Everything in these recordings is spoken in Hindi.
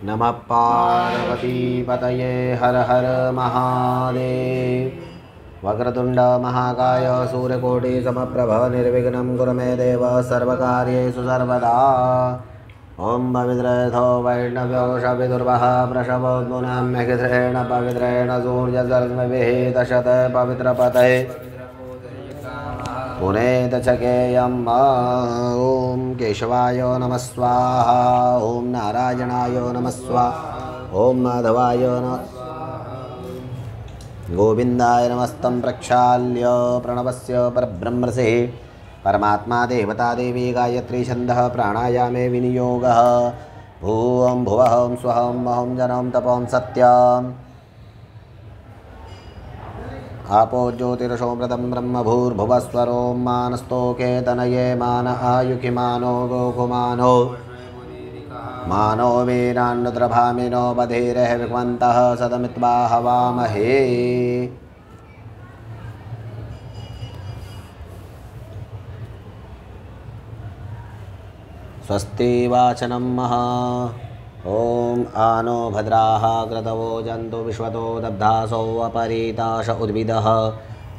नमः पार्वती पतये हर हर महादेव। वक्रतुंड महाकाय सूर्यकोटि समप्रभ निर्विघ्नं कुरु मे देव सर्वकार्येषु सर्वदा। ओम पवित्रथो वैष्णव्यो शविदुर्वः वृषभो नम्यघृतेन पवित्रेण सूर्यजलस्मभिः दशत पवित्रपतये पुनेत चकेयम्। ओम केशवाय नमः स्वाहा। ओम नारायणाय नमः स्वाहा। ओम माधवाय नमः गोविंदाय नमस्तं प्रक्षाल्य प्रणवस्य परब्रह्मसे परमात्मा देवता देवी गायत्री छन्दः प्राणायामे विनियोगः। भूं भुवः स्वः महं जनं तपं सत्यम् आपो ज्योतिरसोमृतं ब्रह्म भूर्भुवस्वरो मानस्तोके तनये मान आयुखिमानो गोकुमानो मानो वीरान्नुद्रभामिनो बधिरः विक्वन्तः सदमित्वा हवामहे। स्वस्ति वाचनं महा। ओम आनो भद्राः क्रतवो जन्तु विश्वतो दब्धासो अपरीताश उद्भिदः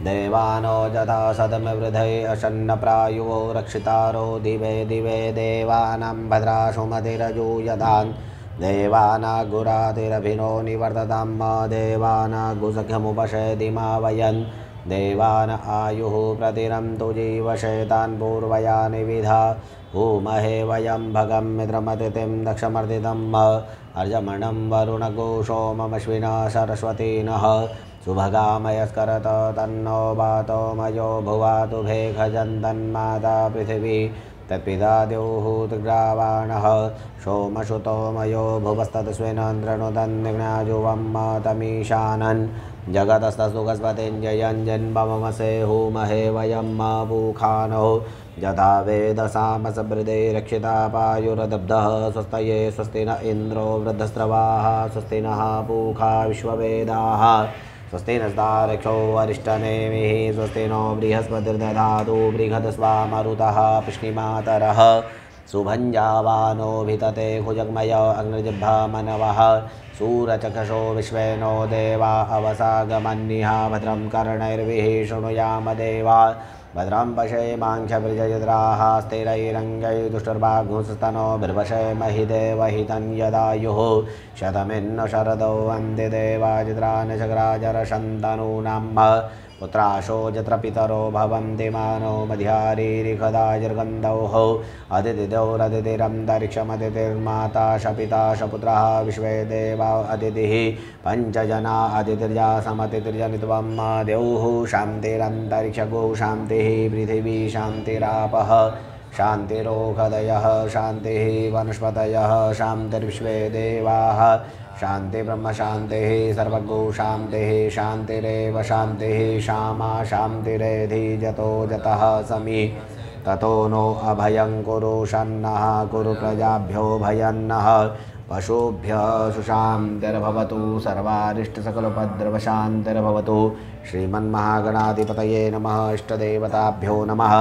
देवानो जथा सदमवृधे अशन्नप्रायुवो रक्षितारो दिवे दिवे देवानां भद्राशु मतिरजूयतान् देवानागुरातिरभिनो निवर्ततां देवानागुसख्यमुपशेदिमा वयन् देवान आयुः प्रतिरन्तु जीवशेतान् पूर्वया निविधा भूमहे वयं भगं मित्रमतिथिं दक्षमर्दितम् अर्जमणं वरुणगोषोममश्विना सरस्वती नः सुभगामयस्करत तन्नो वातो मयो भुवातु भेखजन्तन्माता पृथिवी तत्पिता द्योः त्रिग्रावाणः सोमसुतो मयो भुवस्तस्विनन्द्रनुतन्निघ्नाजुवं तमीशानन् जगतस्तसुखस्पतिञ्जयञ्जन्ममसे हूमहे वयं मा पूखानो यथा वेदसामसमृद्धे रक्षिता पायुरदब्धः स्वस्तये स्वस्ति न इन्द्रो वृद्धस्रवाः स्वस्ति नः पूखा विश्ववेदाः स्वस्ति नस्तारक्षो अरिष्टनेमिः स्वस्ति नो बृहस्पतिर्दधातु बृहदस्वा मरुतः पुष्णिमातरः सुभञ्जावानो भितते खुजग्मय अग्निजिह्वा मनवः सूरचक्षुषो विश्वेनो देवा अवसागमन्निहा भद्रं कर्णैर्भिः शृणुयाम देवा भद्रं पश्येमाङ्क्षभिर्जयद्राः स्थिरैरङ्गैः दुष्टुर्वाग्ंस्तनो बिर्वशेमहि देवहितं यदायुः शतमिन्न शरदो वन्दे देवाजिद्रान् शक्राजरशन्तनूनां पुत्राशो यत्र पितरो भवन्ति मानो मध्यारीरिखदाजिर्गन्धौः अदितिदौरदितिरन्तरिक्षमदितिर्माता शपिता शपुत्रः विश्वे देवा अदितिः पञ्चजना अदितिर्या समतिर्जनित्वं द्यौः शान्तिरन्तरिक्षगो शान्तिः पृथिवी शान्तिरापः शान्तिरोषधयः शान्तिः वनस्पतयः शान्तिर्विश्वे देवाः शान्ति ब्रह्म शान्तिः सर्वगो शान्तिः शान्तिरेव शान्तिः श्यामा शान्तिरेधि जतो जतः समी ततो नो अभयं कुरु शन्नः कुरु प्रजाभ्यो भयन्नः पशुभ्यः सुशान्तिर्भवतु सर्वारिष्टसकलोपद्रवशान्तिर्भवतु। श्रीमन्महागणाधिपतये नमः। इष्टदेवताभ्यो नमः।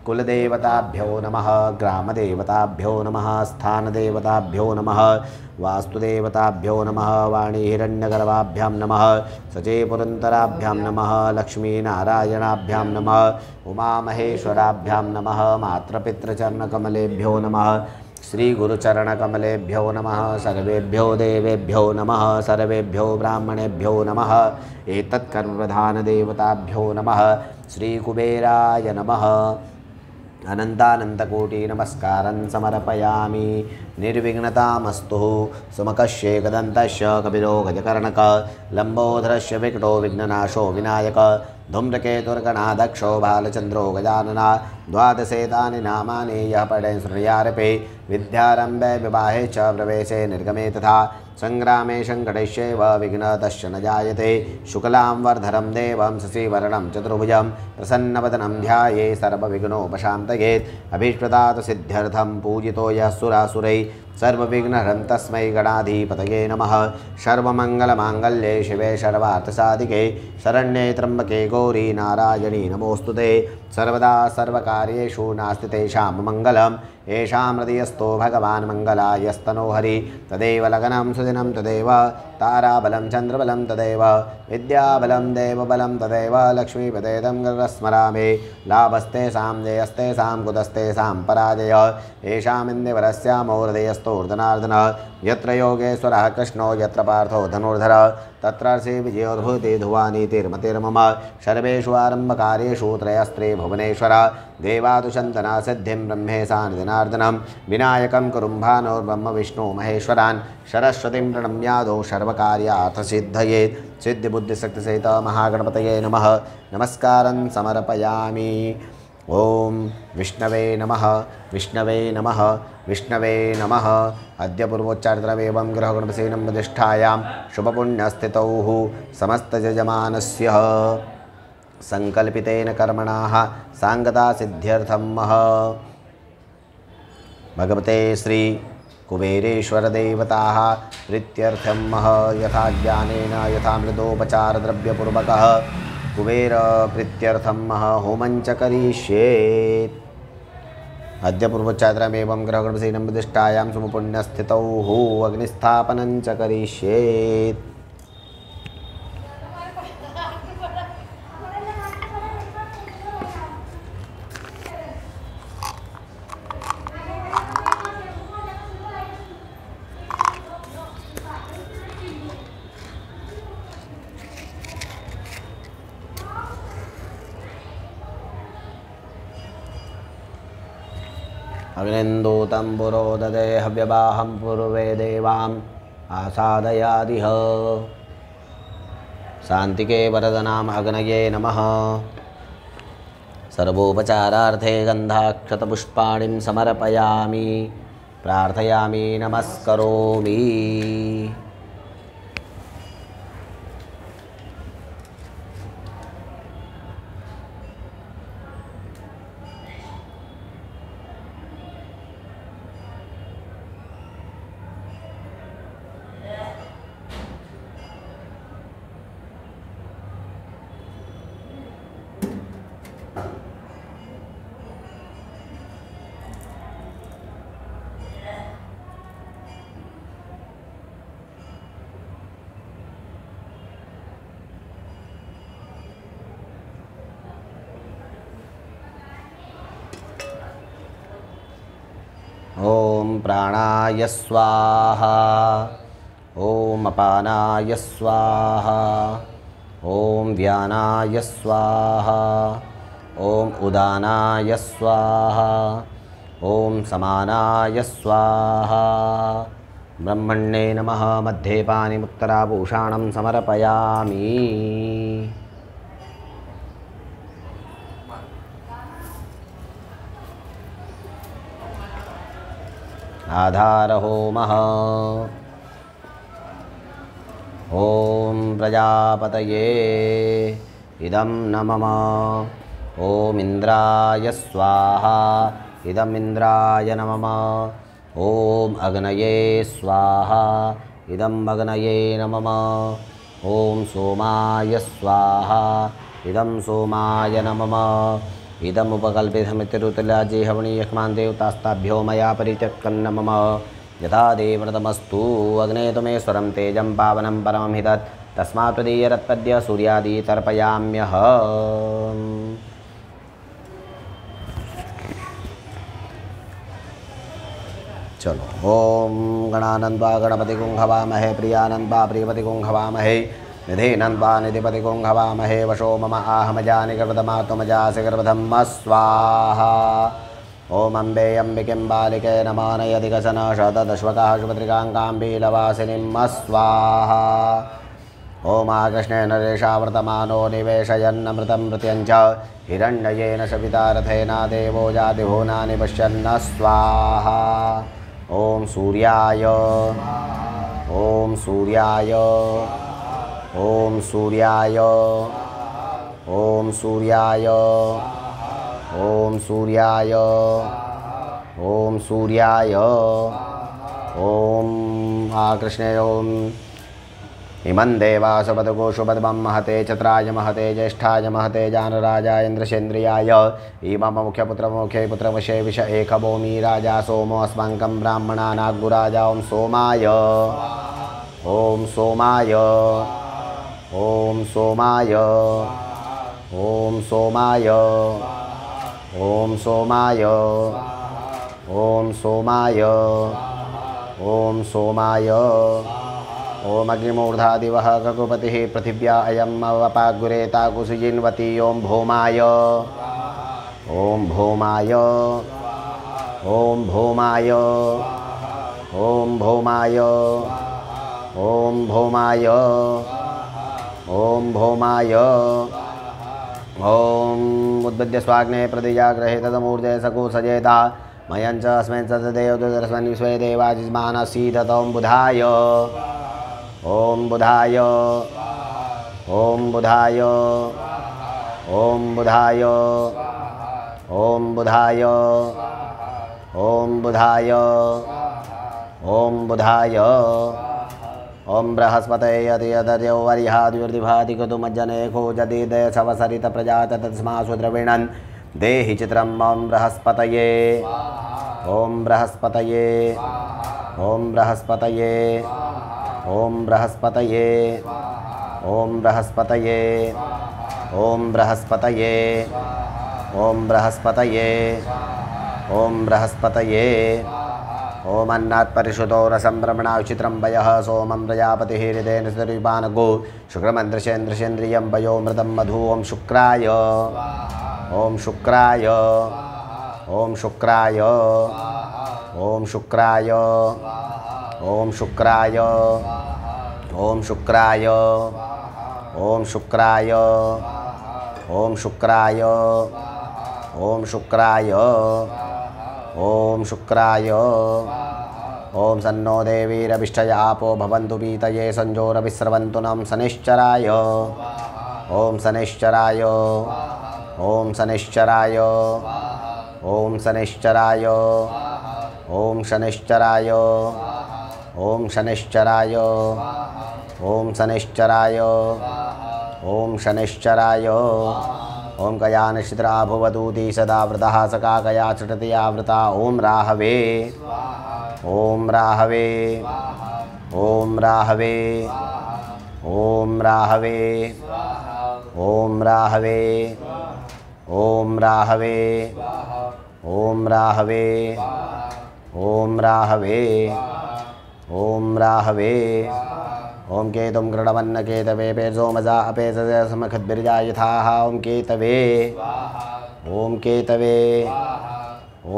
कुलदेवताभ्यो नमः। ग्रामदेवताभ्यो नमः। स्थानदेवताभ्यो नमः। वास्तुदेवताभ्यो नमः। वाणीहिरण्यगर्भाभ्यां नमः। सचेपुरन्तराभ्यां नमः। लक्ष्मीनारायणाभ्यां नमः। उमामहेश्वराभ्यां नमः। मातृपितृचरणकमलेभ्यो नमः। श्रीगुरुचरणकमलेभ्यो नमः। सर्वेभ्यो देवेभ्यो नमः। सर्वेभ्यो ब्राह्मणेभ्यो नमः। एतत्कर्मप्रधानदेवताभ्यो नमः। श्रीकुबेराय नमः। अनन्तानन्तकोटि नमस्कारं समर्पयामि। निर्विघ्नतामस्तु। सुमकश्येकदन्तस्य कपिलो गजकर्णक लम्बोदरस्य विकटो विघ्ननाशो विनायक धूम्रकेतुर्गणाध्यक्षो बालचन्द्रो गजानना द्वादशेतानि नामानि यः पठेन् शृणुयारपि विद्यारम्भे विवाहे च प्रवेशे निर्गमे तथा संग्रामे सङ्कटैश्चैव विघ्नतश्च न जायते। शुक्लां वरधरं देवं शशिवर्णं चतुर्भुजं प्रसन्नवदनं ध्याये सर्वविघ्नोपशान्तये। अभीष्टदात् सिद्ध्यर्थं पूजितो यः सुरासुरैः सर्वविघ्नहरं तस्मै गणाधिपतये नमः। सर्वमङ्गलमाङ्गल्ये शिवे सर्वार्थसाधिके शरण्ये त्र्यम्बके गौरी नारायणी नमोस्तुते। सर्वदा सर्वकार्येषु नास्ति तेषां मंगलम् येषां हृदयस्थो भगवान् मंगलायस्तनो हरि तदेव लगनं सुदिनं तदेव ताराबलं चन्द्रबलं तदेव विद्याबलं देवबलं तदेव लक्ष्मीपतेदं गरुडस्मरामि लाभस्तेषां जयस्तेषां कुतस्तेषां पराजय येषामिन्दीवरस्यामो हृदयस्थोर्धनार्दनः यत्र योगेश्वरः कृष्णो यत्र पार्थो धनुर्धर तत्र श्री विजयोद्भूति ध्रुवानीतिर्मतिर्मम सर्वेषु आरम्भकार्येषु त्रयस्त्रे भुवनेश्वर देवादुशन्तना सिद्धिं ब्रह्मेशा निधनार्दनं विनायकं कुरुम्भानोर्ब्रह्म विष्णु महेश्वरान् सरस्वतीं प्रणम्यादौ सर्वकार्यार्थसिद्धये सिद्धिबुद्धिशक्तिसहित महागणपतये नमः नमस्कारं समर्पयामि। ओम विष्णवे नमः विष्णवे नमः विष्णवे नमः। अद्य पूर्वोच्चारितमेवं ग्रहगणपसेनं प्रतिष्ठायां शुभपुण्यस्थितौ समस्तयजमानस्य संकल्पितेन कर्मणाः सांगता सिद्ध्यर्थं भगवते श्री कुबेरेश्वर देवताः प्रीत्यर्थं यथा ज्ञानेन यथा मृदोपचारद्रव्यपूर्वकः कुबेर प्रीत्यर्थं होमं च करिष्येत्। अद्य पूर्वोच्चारितमेवं ग्रहगणपसेनं प्रतिष्ठायां शुभपुण्यस्थितौ अग्निस्थापनं च करिष्येत्। अग्निन्दूतं पुरो ददे हव्यवाहं पूर्वे देवाम् आसादयादिह शान्तिके वरदनाम अग्नये नमः। सर्वोपचारार्थे गन्धाक्षतपुष्पाणिं समर्पयामि प्रार्थयामि नमस्करोमि। ओम प्राणाय स्वाहा ओम अपानाय स्वाहा ओम व्यानाय स्वाहा ओम उदानाय स्वाहा ओम समानाय स्वाहा। ब्रह्मण्ये नमः। मध्ये पानिमुत्तराभूषाणं समर्पयामि। आधार होमः। ओम प्रजापतये इदं न मम। ओम इंद्राय स्वाहा इदं इंद्राय न मम। ओम अग्नये स्वाहा इदं अग्नये न मम। ओम सोमाय स्वाहा इदं सोमाय न मम। इदमुपकल्पितमितिरुतुलाजे हवणीयक्ष्मान् देवतास्ताभ्यो मया परित्यक्तं न मम। यथा देवव्रतमस्तु अग्ने त्वमेश्वरं तेजं पावनं परमं हि तत् तस्मात् प्रदीयरत्पद्य सूर्यादि तर्पयाम्यहम्। चलो ओम गणानन्वा गणपतिं हवामहे प्रियानन्वा प्रियपतिं हवामहे निधिनन्वा निधिपतिं हवामहे वशो मम आहमजानि गर्भधमात्मजासि गर्भधम्म स्वाहा। ओम अम्बे अम्बिकें बालिके नमानयधिकसन शतदश्वकः शुभत्रिकाङ्काम्बीलवासिनीं स्वाहा। ओम आकृष्णे नरेशावर्तमानो निवेशयन्नमृतं मृत्यञ्च हिरण्ययेन सविता रथेन देवो जातिभुवनानि पश्यन्न स्वाहा। ओम सूर्याय ओम सूर्याय ओम सूर्याय ओम सूर्याय ओम सूर्याय ओम सूर्याय ओम आकृष्णे ओम इमं देवा सुपदको शुभदमं महते चत्राय महते ज्येष्ठाय महते जानराजाय इन्द्रसेन्द्रियाय इमं मुख्यपुत्रमुखे पुत्रवशे विष एकभूमि राजा सोमो अस्माकं ब्राह्मणा नागुराजा ओं सोमाय ओं सोमाय ओं सोमाय ओं सोमाय ओं सोमाय ओं सोमाय ओं सोमाय ओम अग्निमूर्धादिवः गगुपतिः पृथिव्या अयम् अवपागुरेता कुसुजिन्वती ओं भौमाय ओं भौमाय ओं भौमाय ओं भौमाय ओं भौमाय ओं भौमाय ओं उद्बद्य स्वाग्ने प्रदिजाग्रहे तदमूर्धे सको सजेता मयञ्च अस्मिन् सतदेव दुदर्शन् विश्वे देवाजिमानसीदतं बुधाय ओम बुधाय ओम बुधाय ओम बुधाय ओम बुधाय ओम बुधाय ओम बुधाय ओम बृहस्पतये यदर्यो वरिहाद्युर्दिभाति कुतुमज्जने खोजदिदय सवसरित प्रजात तस्मासु द्रविणन् देहि चित्रम् ओम बृहस्पतये ओम बृहस्पतये ओम बृहस्पतये ओम बृहस्पतये ओम बृहस्पतये ओम बृहस्पतये ओम बृहस्पतये ओम बृहस्पतये ओम अन्नात् परिशुद्धो रसं ब्रह्मणा उचित्रं वयः सोमं प्रजापतिः हृदेन सतरुपानगो शुक्रमन्त्रसेन्द्रियं वयो मृतं मधु ओम शुक्राय ओम शुक्राय ओम शुक्राय ओम शुक्राय ओम शुक्राय ओम शुक्राय ओम शुक्राय ओम शुक्राय ओम शुक्राय ओम शुक्राय ओम सन्नो देवीरभिष्टयापो भवन्तु पीतये संजोरभिस्रवन्तु नम शनिश्चराय ओम शनिश्चराय ओम शनिश्चराय ओम शनिश्चराय ओम शनिश्चराय ओम शनिश्चराय ओम शनिश्चराय ओम शनिश्चराय ओम कयानश्चित्रा भुवदूती सदा वृतः सका कया चटति आवृता ओम राहवे ओम राहवे ओम राहवे ओम राहवे ओम राहवे ओम राहवे ओम राहवे ओम राहवे ओम राहवे ओम केतुं गृणवन्न केतवे पेजोमजा अपेजय समखद्भिर्जा यथाः ओम केतवे ओम केतवे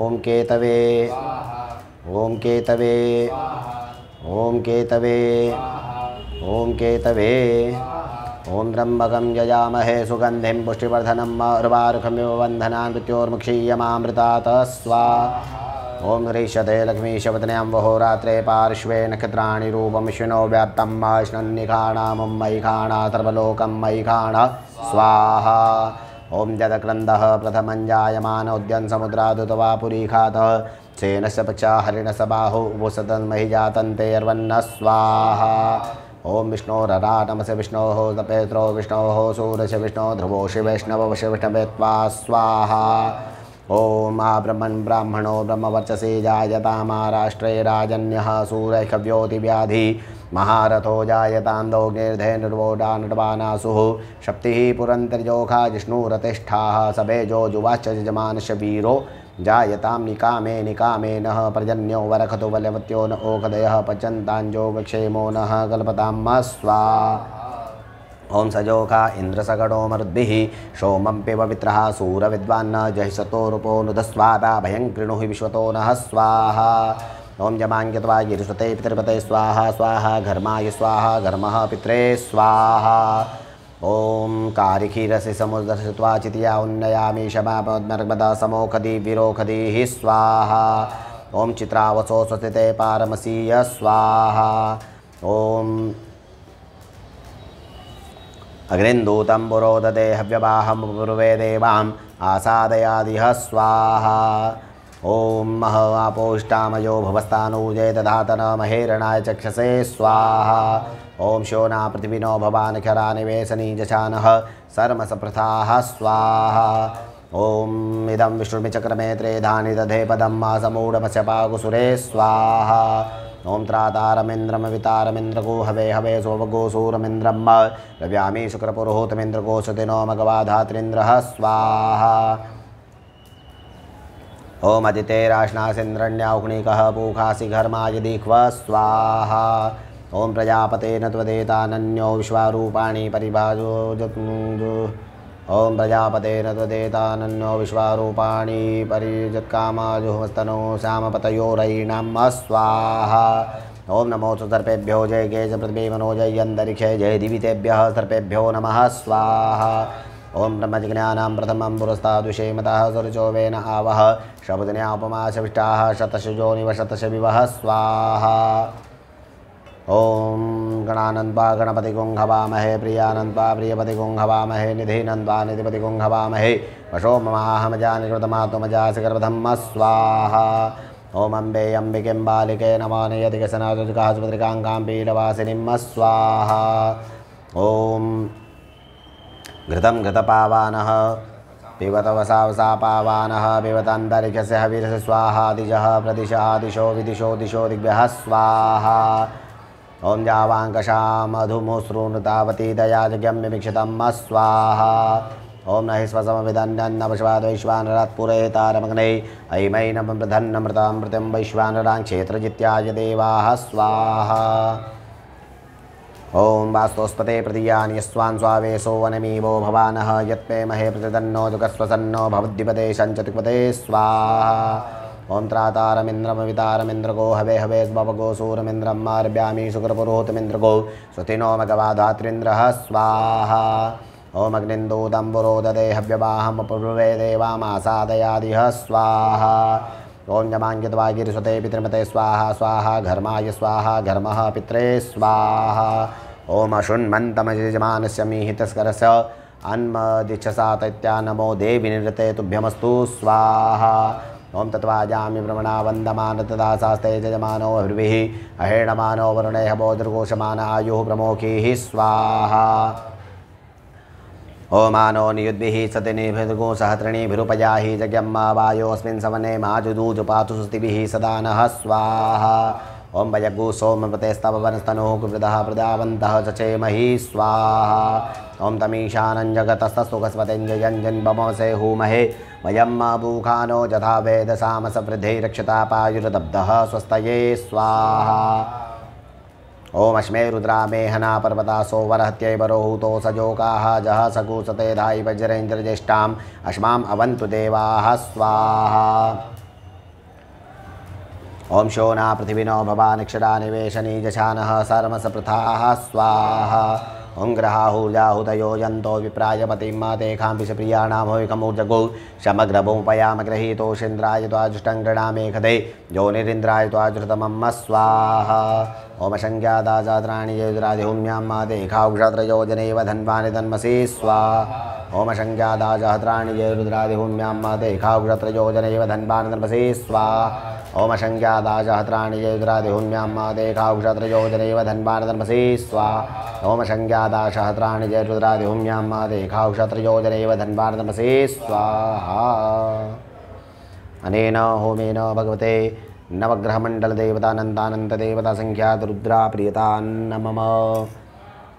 ओम केतवे ओम केतवे ओम केतवे ओम केतवे ओम त्र्यंबकं यजामहे सुगंधिं पुष्टिवर्धनम् उर्वारुकमिव बन्धनान् मृत्योर्मुक्षीयमामृतात् स्वाहा ओम ह्रीष्यते लक्ष्मीशवतन्यां वहोरात्रे पार्श्वे नक्षत्राणि रूपं विष्णो व्याप्तं स्नन्निखाणां मयिखाणा सर्वलोकं मयिखाण स्वाहा ओम जदक्रन्दः प्रथमं जायमान उद्यन् समुद्रादुतवा पुरीखात सेनस्य पक्षा हरिणस्य बाहु उपसतन्महि जातन्ते अर्वन्न स्वाहा ओम विष्णोररा नमसे विष्णोः तपेत्रो विष्णोः सूर्यस्य विष्णो ध्रुवो शिवैष्णवस्य विष्णवे त्वा स्वाहा ओम ब्रह्मन् ब्राह्मणो ब्रह्मवर्चसे जायतामाराष्ट्रे राजन्यः सूरैकव्योति व्याधि महारथो जायतां दोग्निर्धे निर्वोडा नटवानासुः शक्तिः पुरन्तर्योखा जिष्णुरतिष्ठाः सभेजो जुवाश्च यजमानस्य वीरो जायतां निकामे निकामेनः पर्जन्यो वरखतो बलवत्यो न ओखदयः पचन्ताञ्जो वक्षेमो नः कल्पतां स्वाहा ओम सजोखा इंद्रसगणो मरुद्भिः सोमं पवित्रः सूरविद्वान्न जहिषतो रूपो नुदस्वादा भयं कृणुहि विश्वतो नः स्वाहा ओम जमांग्यत्वा गिरिसुते पितृपते स्वाहा स्वाहा घर्माय स्वाहा घर्मः पित्रे स्वाहा ओम कारिखीरसि समुद्रसित्वा चितिया उन्नयामि शमापद्मर्गदा समोखदी विरोखदी स्वाहा ओम चित्रावसो स्वस्तिते पारमसीय स्वाहा ओम अग्निन्दूतं पुरोददे हव्यवाहं पूर्वे देवाम् आसादयादिह स्वाहा ॐ मह आपोष्टामयो भवस्तानूर्जे दधातन महेरणाय चक्षसे स्वाहा। ॐ शोना पृथिविनो भवानखरा निवेशनी जशानः सर्मसप्रथाः स्वाहा। ॐ इदं विष्णुर्मिचक्रमे त्रेधानि दधे पदं मासमूढमस्य पाकुसुरे स्वाहा। ॐ त्रातारमिन्द्रमवितारमिन्द्रगो हवे हवे सोवगो सूरमिन्द्रं रव्यामि शुक्रपुरोहूतमिन्द्रगो सुतिनो मघवाधात्रिन्द्रः स्वाहा। ॐ अदितेराश्नासीन्द्रण्याहुणिकः पूखासि घर्माय दिक्व स्वाहा। ॐ प्रजापतेन त्वदेतानन्यो विश्वारूपाणि परिभाजो ॐ प्रजापतेन त्वदेतानन्यो विश्वारूपाणि परिजत्कामाजुहस्तनो श्यामपतयोरयिणां स्वाहा। ॐ नमो सर्पेभ्यो जय गेज पृथ्वी मनो जय अन्तरिक्षे जय दिवितेभ्यः सर्पेभ्यो नमः स्वाहा। ॐ ब्रह्मजिज्ञानां प्रथमं पुरस्तादुषेमतः सुरचोवेन आवह शब्दन्या उपमाशविष्टाः शतशजोनिवशतशविवः स्वाहा। ॐ गणानन्त्वा गणपतिगुं हवामहे प्रियानन्त्वा प्रियपतिगुं हवामहे निधिनन्त्वा निधिपतिगुं हवामहे वशो ममाहमजानिकृतमात्मजासि गर्भधम्म स्वाहा। ॐ अम्बे अम्बिकें बालिके नमो नियतिकसनाजुकास्पत्रिकां पीलवासिनीं स्वाहा। ॐ घृतं घृतपावानः पिबतवसावसा पावानः पिबतन्तरिक्षस्य हविरस्य स्वाहा। दिशः प्रदिशः दिशो विदिशो दिशो दिग्भ्यः स्वाहा। ॐ जावाङ्कषा मधुमुसृणुतावती दया जज्ञं विमिक्षितं स्वाहा। ॐ नहि स्वसमविदन्यन्नवश्वाद्वैश्वानरात्पुरेतारमग्ने ऐमैनं प्रधन्नमृतामृतं वैश्वानरां क्षेत्रजित्याय देवाः स्वाहा। ॐ वास्तोस्पते प्रदीयानि यस्वान् स्वावेशो वनमीवो भवानः यत्पे महे प्रतिदन्नो जुगस्वसन्नो भवद्विपदे शञ्चतिपदे स्वाहा। ॐ त्रातारमिन्द्रमवितारमिन्द्रगो हवे हवे स्वभगो सूरमिन्द्रं मार्ब्यामि शुक्रपुरोहतमिन्द्रगो सुतिनो मघवाधात्रिन्द्रः स्वाहा। ॐ अग्निन्दूदम्बुरो ददे हव्यवाहमपूर्वे देवामासादयादिह स्वाहा। ॐ जमाङ्गित्वा गिरिसुते पितृमते स्वाहा स्वाहा घर्माय स्वाहा घर्मः पित्रे स्वाहा। ॐ अशुन्मन्तमयजमानस्य मीहितस्करस्य अन्मदिच्छसा तैत्या नमो देवि निरते तुभ्यमस्तु स्वाहा। ॐ तत्त्वाजामि भ्रमणा वन्दमान तदा शास्ते यजमानो हृभिः अहेणमानो वरुणे हवोदृघोषमान आयुः प्रमोखीः स्वाहा। ओमानो नियुद्भिः सतिनिभिर्गो सहस्रणीभिरुपयाहि जज्ञं वायोऽस्मिन् सवने माजुदूजुपातु सुस्तिभिः सदा नः स्वाहा। ॐ वयगु सोमपतेस्तवनस्तनोः कृपृदः प्रदावन्तः चचेमहि स्वाहा। ॐ तमीशानं जगतस्तस्तुकस्पतिञ्जयञ्जन्बमसे हूमहे वयं पूखानो यथा वेदसामसवृद्धे रक्षतापायुर्दब्धः स्वस्तये स्वाहा। ॐ अश्मे रुद्रा मेहना पर्वतासो वरहत्यै वरोहुतो सजोकाः जः सकुसते धायि वज्रेन्द्रज्येष्ठाम् अश्माम् अवन्तु देवाः स्वाहा। ॐ शोना पृथिविनो भवानक्षरा निवेशनी जशानः सर्मसप्रथाः स्वाहा। ॐ ग्रहाहुर्जाहुतयो यन्तो विप्रायपतिं तेखां विषप्रियाणां होयकमूर्जगो शमग्रभूपयामग्रहीतोषेन्द्राय त्वाजुष्टं गृणामेखदे योनिरिन्द्राय त्वाजुषतमं स्वाहा। ॐ संज्ञादाजात्राणि यजुरादिहुम्यां देखाक्षत्रयोजनेव धन्वानि धन्मसि स्वाहा। ॐ संज्ञादाजहत्राणि रुद्रादिहुम्यां देखाक्षत्रयोजनेव धन्वानि धन्मसि स्वाहा। ॐ संज्ञादाजहत्राणि रुद्रादिहुम्यां देखाक्षत्रयोजनेव धन्वानि धन्मसि स्वाहा। ॐ संज्ञादाशहत्राणि रुद्रादिहुम्यां देखाक्षत्रयोजनेव धन्वानि धन्मसि स्वाहा। अनेन होमेन भगवते नवग्रहमण्डलदेवतानन्तानन्तदेवता संख्यात रुद्रा प्रियतान्नमम।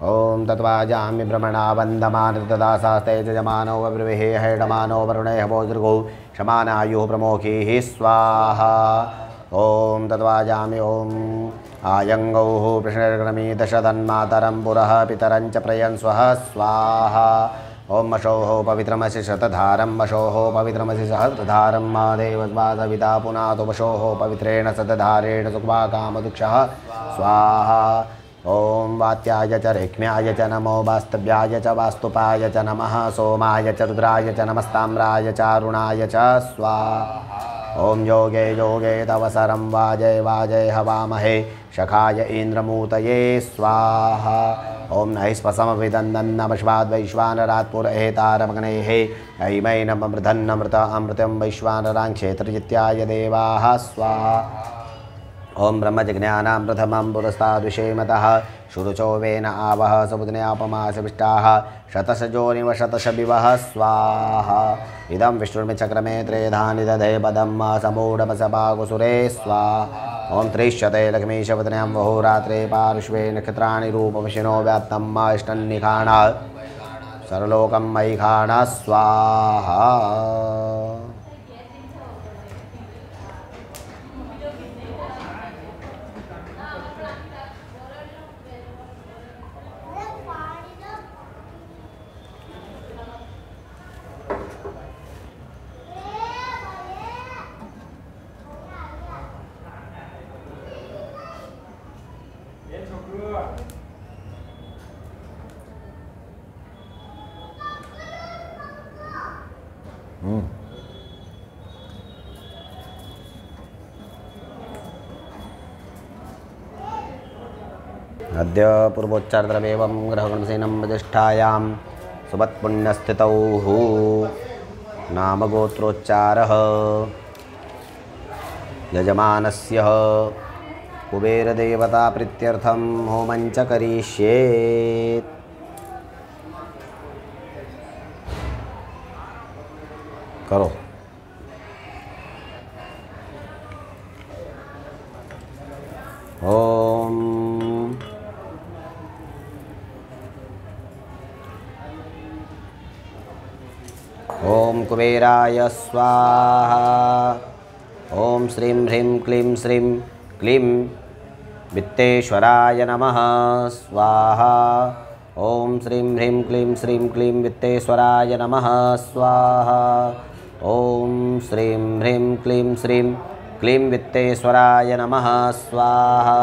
ॐ तत्त्वाजामि भ्रमणा वन्दमान तदा शास्ते यजमानो वब्रवीः हेडमानो वरुणे हवोदृगो शमानायुः प्रमोखीः स्वाहा। ॐ तत्त्वाजामि ॐ आयङ्गौः प्रश्नर्गणमी दशधन्मातरं पुरः पितरं च प्रयन् स्वः स्वाहा। ॐ वशोः पवित्रमसि शतधारं वशोः पवित्रमसि सहस्रधारं मा देवद्वासविता पुनातो वशोः पवित्रेण शतधारेण सुख्वा कामदुक्षः स्वाहा। ॐ वात्याय च रेक्म्याय च नमो वास्तव्याय च वास्तुपाय च नमः सोमाय च रुद्राय च नमस्ताम्राय च अरुणाय च स्वाहा। ओम योगे योगे तवसरं वाजय वाजय हवामहे शखाय इंद्रमूतये स्वाहा। ओम नहिस्पसमभिदन्दन्नमश्वाद् वैश्वानरात् पुरहेतारमग्नेः अहिमै नममृधन्नमृत अमृतं वैश्वानरां क्षेत्रजित्याय देवाः स्वाहा। ओम ब्रह्मजिज्ञानां प्रथमं पुरस्ताद्विषेमतः शुरुचो वेन आवह समुद्रयापमासविष्टाः शतशजोनिव शतशविवः स्वाहा। इदं विष्णुर्मिचक्रमे त्रेधानि दधे पदं समूढमसपाकुसुरे स्वाहा। ओम त्रिशते लक्ष्मीशवदन्यां वहोरात्रे पार्श्वे नक्षत्राणि रूपवशिनो व्यात्तं इष्टन्निखाण सर्वलोकं मयि खाण स्वाहा। अद्य पूर्वोच्चारद्रव्येवं ग्रहगणसेनं वजिष्ठायां सुबत्पुण्यस्थितौ नामगोत्रोच्चारः यजमानस्य कुबेरदेवता प्रीत्यर्थं होमं च करिष्येत्। करो। ओम कुबेराय स्वाहा। ओम श्रीं ह्रीं क्लीं श्रीं क्लीं वित्तेश्वराय नमः स्वाहा। ओम श्रीं ह्रीं क्लीं श्रीं क्लीं वित्तेश्वराय नमः स्वाहा। ओम श्रीं ह्रीं क्लीं श्रीं क्लीं वित्तेश्वराय नमः स्वाहा।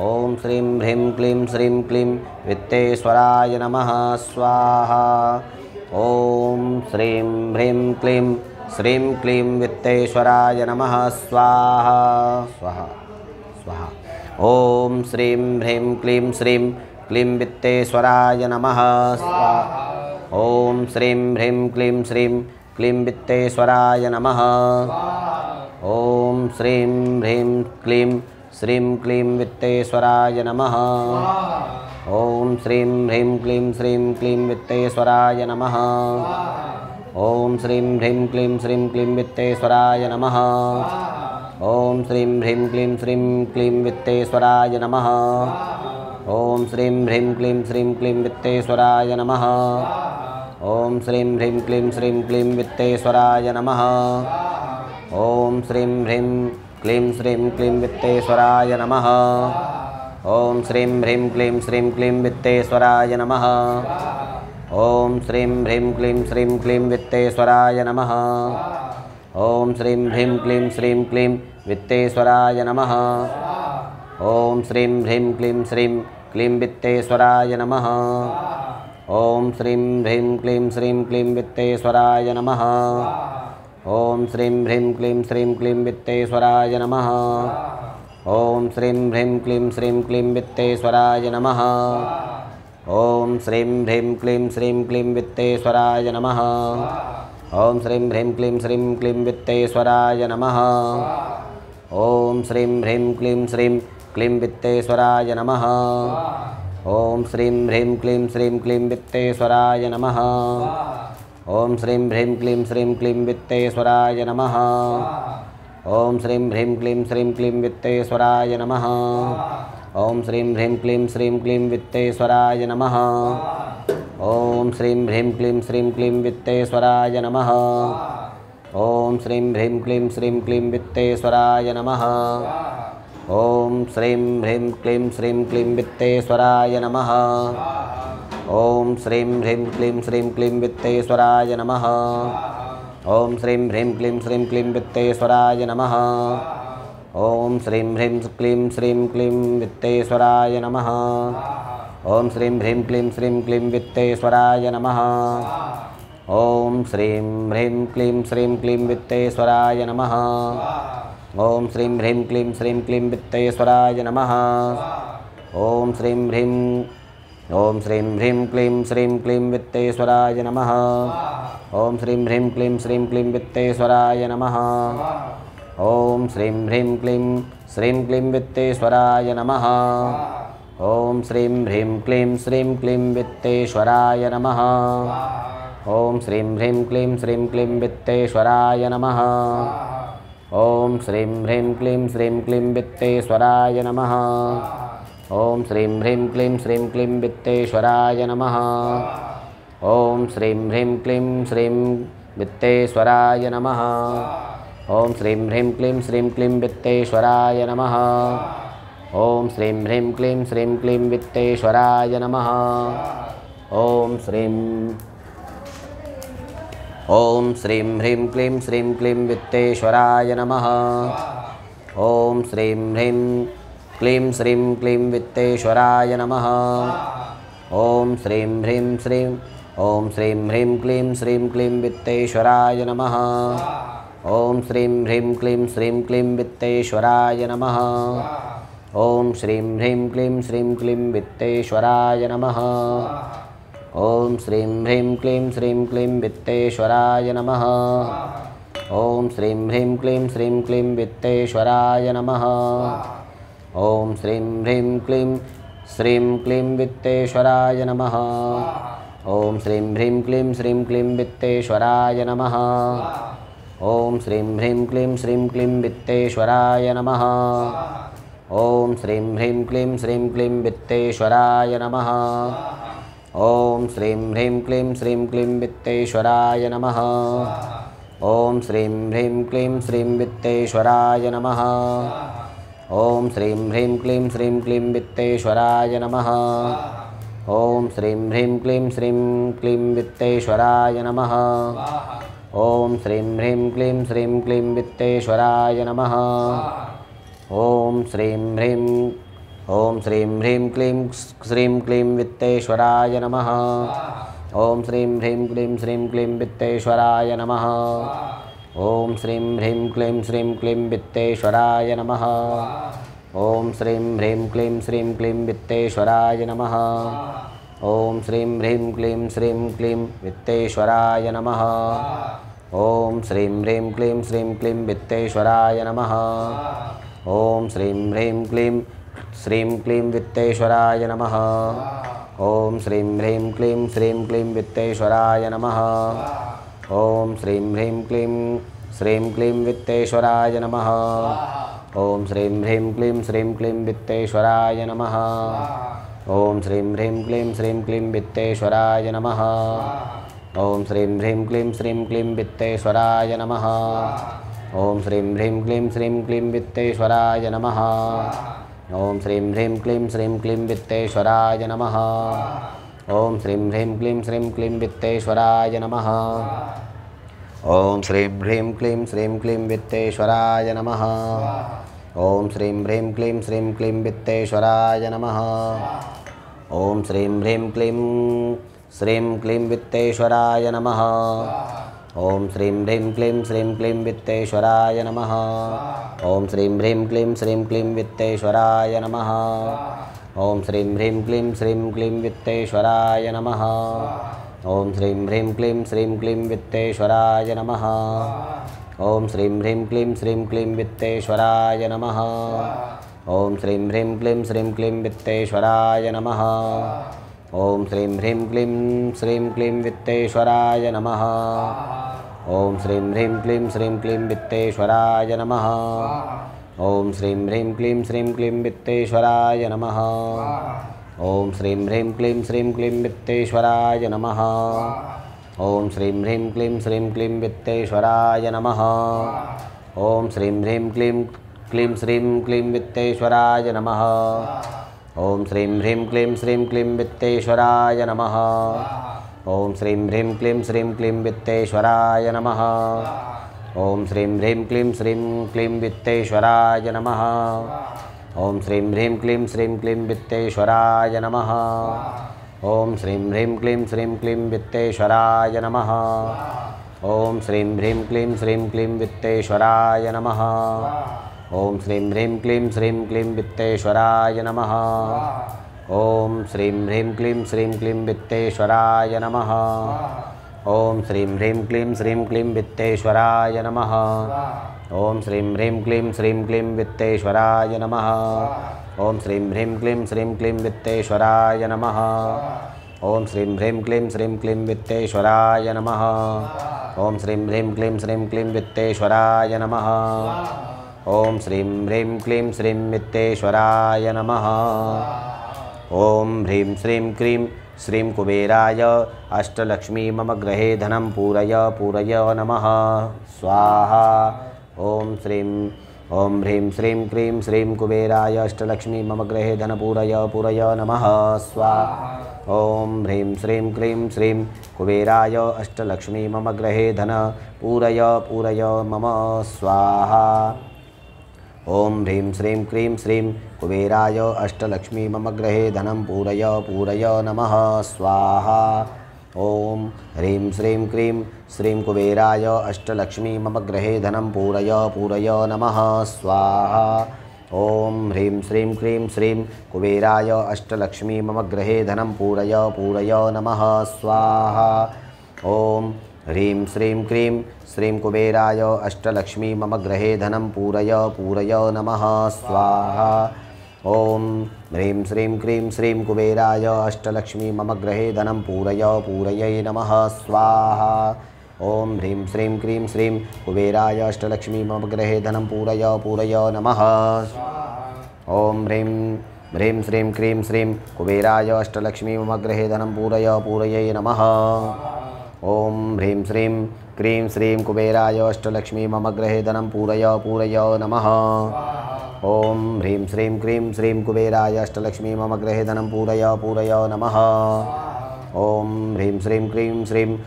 ओम श्रीं ह्रीं क्लीं श्रीं क्लीं वित्तेश्वराय नमः स्वाहा। ओम श्रीं ह्रीं क्लीं श्रीं क्लीं वित्तेश्वराय नमः स्वाहा स्वाहा स्वाहा। ओम श्रीं ह्रीं क्लीं श्रीं क्लीं वित्तेश्वराय नमः स्वाहा। ओम श्रीं ह्रीं क्लीं श्रीं क्लीं वित्तेश्वराय नमः। ओम श्रीं ह्रीं क्लीं श्रीं क्लीं वित्तेश्वराय नमः। ओम श्रीं ह्रीं क्लीं श्रीं क्लीं वित्तेश्वराय नमः। ओम श्रीं ह्रीं क्लीं श्रीं क्लीं वित्तेश्वराय नमः। ओम श्रीं ह्रीं क्लीं श्रीं क्लीं वित्तेश्वराय नमः। ओम श्रीं ह्रीं क्लीं श्रीं क्लीं वित्तेश्वराय नमः। ओम श्रीं ह्रीं क्लीं श्रीं क्लीं वित्तेश्वराय नमः। ओम श्रीं ह्रीं क्लीं श्रीं क्लीं वित्तेश्वराय नमः। ओम श्रीं ह्रीं क्लीं श्रीं क्लीं वित्तेश्वराय नमः। ओम श्रीं ह्रीं क्लीं श्रीं क्लीं वित्तेश्वराय नमः। ओम श्रीं ह्रीं क्लीं श्रीं क्लीं वित्तेश्वराय नमः। ओम श्रीं ह्रीं क्लीं श्रीं क्लीं वित्तेश्वराय नमः। ओम श्रीं ह्रीं क्लीं श्रीं क्लीं वित्तेश्वराय नमः। ओम श्रीं ह्रीं क्लीं श्रीं क्लीं वित्तेश्वराय नमः। ओम श्रीं ह्रीं क्लीं श्रीं क्लीं वित्तेश्वराय नमः। ओम श्रीं ह्रीं क्लीं श्रीं क्लीं वित्तेश्वराय नमः। ओम श्रीं ह्रीं क्लीं श्रीं क्लीं वित्तेश्वराय नमः। ओम श्रीं ह्रीं क्लीं श्रीं क्लीं वित्तेश्वराय नमः। ओम श्रीं ह्रीं क्लीं श्रीं क्लीं वित्तेश्वराय नमः। ओम श्रीं ह्रीं क्लीं श्रीं क्लीं वित्तेश्वराय नमः। ओम श्रीं ह्रीं क्लीं श्रीं क्लीं वित्तेश्वराय नमः। ओम श्रीं ह्रीं क्लीं श्रीं क्लीं वित्तेश्वराय नमः। ओम श्रीं ह्रीं क्लीं श्रीं क्लीं वित्तेश्वराय नमः। ओम श्रीं ह्रीं क्लीं श्रीं क्लीं वित्तेश्वराय नमः। ओम श्रीं ह्रीं क्लीं श्रीं क्लीं वित्तेश्वराय नमः। ओम श्रीं ह्रीं क्लीं श्रीं क्लीं वित्तेश्वराय नमः। ओम श्रीं ह्रीं क्लीं श्रीं क्लीं वित्तेश्वराय नमः। ओम श्रीं ह्रीं क्लीं श्रीं क्लीं वित्तेश्वराय नमः। ओम श्रीं ह्रीं क्लीं श्रीं क्लीं वित्तेश्वराय नमः। ॐ श्रीं ह्रीं क्लीं श्रीं क्लीं वित्तेश्वराय नमः। ॐ श्रीं ह्रीं क्लीं श्रीं क्लीं वित्तेश्वराय नमः। ॐ श्रीं ह्रीं क्लीं श्रीं क्लीं वित्तेश्वराय नमः। ॐ श्रीं ह्रीं क्लीं श्रीं क्लीं वित्तेश्वराय नमः। ॐ श्रीं ह्रीं क्लीं श्रीं क्लीं वित्तेश्वराय नमः। ॐ श्रीं ह्रीं क्लीं श्रीं क्लीं वित्तेश्वराय नमः। ॐ श्रीं ह्रीं क्लीं श्रीं क्लीं वित्तेश्वराय नमः। ॐ श्रीं ह्रीं क्लीं श्रीं क्लीं वित्तेश्वराय नमः। ॐ श्रीं ह्रीं क्लीं श्रीं क्लीं वित्तेश्वराय नमः। ॐ श्रीं ह्रीं क्लीं श्रीं वित्तेश्वराय नमः। ॐ श्रीं ह्रीं क्लीं श्रीं क्लीं वित्तेश्वराय नमः। ॐ श्रीं ह्रीं क्लीं श्रीं क्लीं वित्तेश्वराय नमः। ॐ श्रीं ह्रीं क्लीं श्रीं क्लीं वित्तेश्वराय नमः। ॐ श्रीं ह्रीं क्लीं श्रीं क्लीं वित्तेश्वराय नमः। ॐ श्रीं ह्रीं क्लीं श्रीं क्लीं वित्तेश्वराय नमः। ॐ श्रीं ह्रीं क्लीं श्रीं क्लीं वित्तेश्वराय नमः। ॐ श्रीं ह्रीं क्लीं श्रीं क्लीं वित्तेश्वराय नमः। ॐ श्रीं ह्रीं क्लीं श्रीं क्लीं वित्तेश्वराय नमः। ॐ श्रीं ह्रीं क्लीं श्रीं क्लीं वित्तेश्वराय नमः। ॐ श्रीं ह्रीं क्लीं श्रीं क्लीं वित्तेश्वराय नमः। ॐ श्रीं ह्रीं क्लीं श्रीं क्लीं वित्तेश्वराय नमः। ॐ श्रीं ह्रीं क्लीं श्रीं क्लीं वित्तेश्वराय नमः। ॐ श्रीं ह्रीं क्लीं श्रीं क्लीं वित्तेश्वराय नमः। ॐ श्रीं ह्रीं क्लीं श्रीं क्लीं वित्तेश्वराय नमः। ॐ श्रीं ह्रीं क्लीं श्रीं वित्तेश्वराय नमः। ॐ श्रीं ह्रीं क्लीं श्रीं क्लीं वित्तेश्वराय नमः। ॐ श्रीं ह्रीं क्लीं श्रीं क्लीं वित्तेश्वराय नमः। ॐ श्रीं ह्रीं क्लीं श्रीं क्लीं वित्तेश्वराय नमः। ॐ श्रीं ह्रीं क्लीं श्रीं क्लीं वित्तेश्वराय नमः। ॐ श्रीं ह्रीं क्लीं श्रीं क्लीं वित्तेश्वराय नमः। ॐ श्रीं ह्रीं क्लीं श्रीं क्लीं वित्तेश्वराय नमः। ॐ श्रीं ह्रीं क्लीं श्रीं क्लीं वित्तेश्वराय नमः। ॐ श्रीं ह्रीं क्लीं श्रीं क्लीं वित्तेश्वराय नमः। ॐ श्रीं ह्रीं क्लीं श्रीं क्लीं वित्तेश्वराय नमः। ॐ श्रीं ह्रीं क्लीं श्रीं क्लीं वित्तेश्वराय नमः। ॐ श्रीं ह्रीं क्लीं श्रीं क्लीं वित्तेश्वराय नमः। ॐ श्रीं ह्रीं क्लीं श्रीं क्लीं वित्तेश्वराय नमः। ॐ श्रीं ह्रीं क्लीं श्रीं क्लीं वित्तेश्वराय नमः। ॐ श्रीं ह्रीं क्लीं श्रीं क्लीं वित्तेश्वराय नमः। ॐ श्रीं ह्रीं क्लीं श्रीं क्लीं वित्तेश्वराय नमः। ॐ श्रीं ह्रीं क्लीं श्रीं क्लीं वित्तेश्वराय नमः। ॐ श्रीं ह्रीं क्लीं श्रीं क्लीं वित्तेश्वराय नमः। ॐ श्रीं ह्रीं क्लीं श्रीं क्लीं वित्तेश्वराय नमः। ॐ श्रीं ह्रीं क्लीं श्रीं क्लीं वित्तेश्वराय नमः। ॐ श्रीं ह्रीं क्लीं श्रीं क्लीं वित्तेश्वराय नमः। ॐ श्रीं ह्रीं क्लीं श्रीं क्लीं वित्तेश्वराय नमः। ॐ श्रीं ह्रीं क्लीं श्रीं क्लीं वित्तेश्वराय नमः। ॐ श्रीं ह्रीं क्लीं श्रीं क्लीं वित्तेश्वराय नमः। ॐ श्रीं ह्रीं क्लीं श्रीं क्लीं वित्तेश्वराय नमः। ॐ श्रीं ह्रीं क्लीं श्रीं क्लीं वित्तेश्वराय नमः। ॐ श्रीं ह्रीं क्लीं श्रीं क्लीं वित्तेश्वराय नमः। ॐ श्रीं ह्रीं क्लीं श्रीं क्लीं वित्तेश्वराय नमः। ॐ श्रीं ह्रीं क्लीं श्रीं क्लीं वित्तेश्वराय नमः। ॐ श्रीं ह्रीं क्लीं श्रीं क्लीं वित्तेश्वराय नमः। ॐ श्रीं ह्रीं क्लीं श्रीं क्लीं वित्तेश्वराय नमः। ॐ श्रीं ह्रीं क्लीं श्रीं क्लीं वित्तेश्वराय नमः। ॐ श्रीं ह्रीं क्लीं श्रीं क्लीं वित्तेश्वराय नमः। ॐ श्रीं ह्रीं क्लीं श्रीं क्लीं वित्तेश्वराय नमः। ॐ श्रीं ह्रीं क्लीं श्रीं क्लीं वित्तेश्वराय नमः। ॐ श्रीं ह्रीं क्लीं श्रीं क्लीं वित्तेश्वराय नमः। ॐ श्रीं ह्रीं क्लीं श्रीं क्लीं वित्तेश्वराय नमः। ॐ श्रीं ह्रीं क्लीं श्रीं क्लीं वित्तेश्वराय नमः। ओम श्रीं ह्रीं क्लीं वित्तेश्वराय नमः। ओम श्रीं ह्रीं क्लीं वित्तेश्वराय नमः। ओम श्रीं ह्रीं क्लीं वित्तेश्वराय नमः। ओम श्रीं ह्रीं क्लीं वित्तेश्वराय नमः। ओम श्रीं ह्रीं क्लीं वित्तेश्वराय नमः। ओम श्रीं ह्रीं क्लीं वित्तेश्वराय नमः। ओम श्रीं ह्रीं क्लीं वित्तेश्वराय नमः। ओम श्रीं ह्रीं क्लीं वित्तेश्वराय नमः। ओम श्रीं ह्रीं क्लीं वित्तेश्वराय नमः। ओम श्रीं ह्रीं क्लीं वित्तेश्वराय नमः। ओम ह्रीं श्रीं क्रीं श्रीं कुबेराय अष्टलक्ष्मी मम गृहे धनं पूरय पूरय नमः स्वाहा। ओम ह्रीं श्रीं क्रीं श्रीं कुबेराय अष्टलक्ष्मी मम गृहे धन पूरय पूरय नमः स्वाहा। ओम ह्रीं श्रीं क्रीं श्रीं कुबेराय अष्टलक्ष्मी मम गृहे धन पूरय पूरय मम स्वाहा। ओम ह्रीं श्रीं क्रीं श्रीं कुबेराय अष्टलक्ष्मी मम गृहे धनं पूरय पूरय नमः स्वाहा। ओम ह्रीं श्रीं क्रीं श्रीं कुबेराय अष्टलक्ष्मी मम गृहे धनं पूरय पूरय नमः स्वाहा। ओम ह्रीं श्रीं क्रीं श्रीं कुबेराय अष्टलक्ष्मी मम गृहे धनं पूरय पूरय नमः स्वाहा। ओम ह्रीं श्रीं क्रीं श्रीं कुबेराय अष्टलक्ष्मी मम गृहे धनं पूरय पूरय नमः स्वाहा। ओम ह्रीं श्रीं क्रीं श्रीं कुबेराय अष्टलक्ष्मी मम गृहे धनं पूरय पूरय नमः स्वाहा। ओम ह्रीं श्रीं क्रीं श्रीं कुबेराय अष्टलक्ष्मी मम गृहे धनं पूरय पूरय नमः। ओम ह्रीं श्रीं क्रीं श्रीं कुबेराय अष्टलक्ष्मी मम गृहे धनं पूरय पूरय नमः। ओम ह्रीं श्रीं क्रीं श्रीं कुबेराय अष्टलक्ष्मी मम गृहे धनं पूरय पूरय नमः। ओम ह्रीं श्रीं क्रीं श्रीं कुबेराय अष्टलक्ष्मी मम गृहे धनं पूरय पूरय नमः। ओम ह्रीं श्रीं क्रीं श्रीं कुबेराय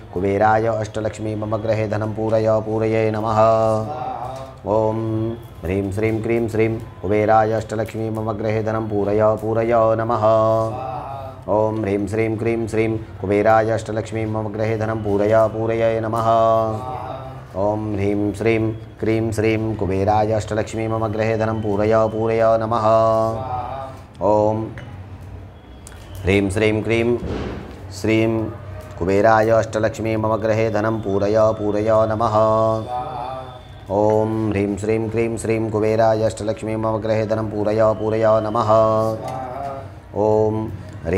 अष्टलक्ष्मी मम गृहे धनं पूरय पूरय नमः। ओम ह्रीं श्रीं क्रीं श्रीं कुबेराय अष्टलक्ष्मी मम गृहे धनं पूरय पूरय नमः। ओम ह्रीं श्रीं क्रीं श्रीं कुबेराय अष्टलक्ष्मी मम गृहे धनं पूरय पूरय नमः। ओम ह्रीं श्रीं क्रीं श्रीं कुबेराय अष्टलक्ष्मी मम गृहे धनं पूरय पूरय नमः। ओम ह्रीं श्रीं क्रीं श्रीं कुबेराय अष्टलक्ष्मी मम गृहे धनं पूरय पूरय नमः। ओम ह्रीं श्रीं क्रीं श्रीं कुबेराय अष्टलक्ष्मी मम गृहे धनं पूरय पूरय नमः। ओम ह्रीं श्रीं क्रीं श्रीं कुबेराय अष्टलक्ष्मी मम गृहे धनं पूरय पूरय नमः। ओम ह्रीं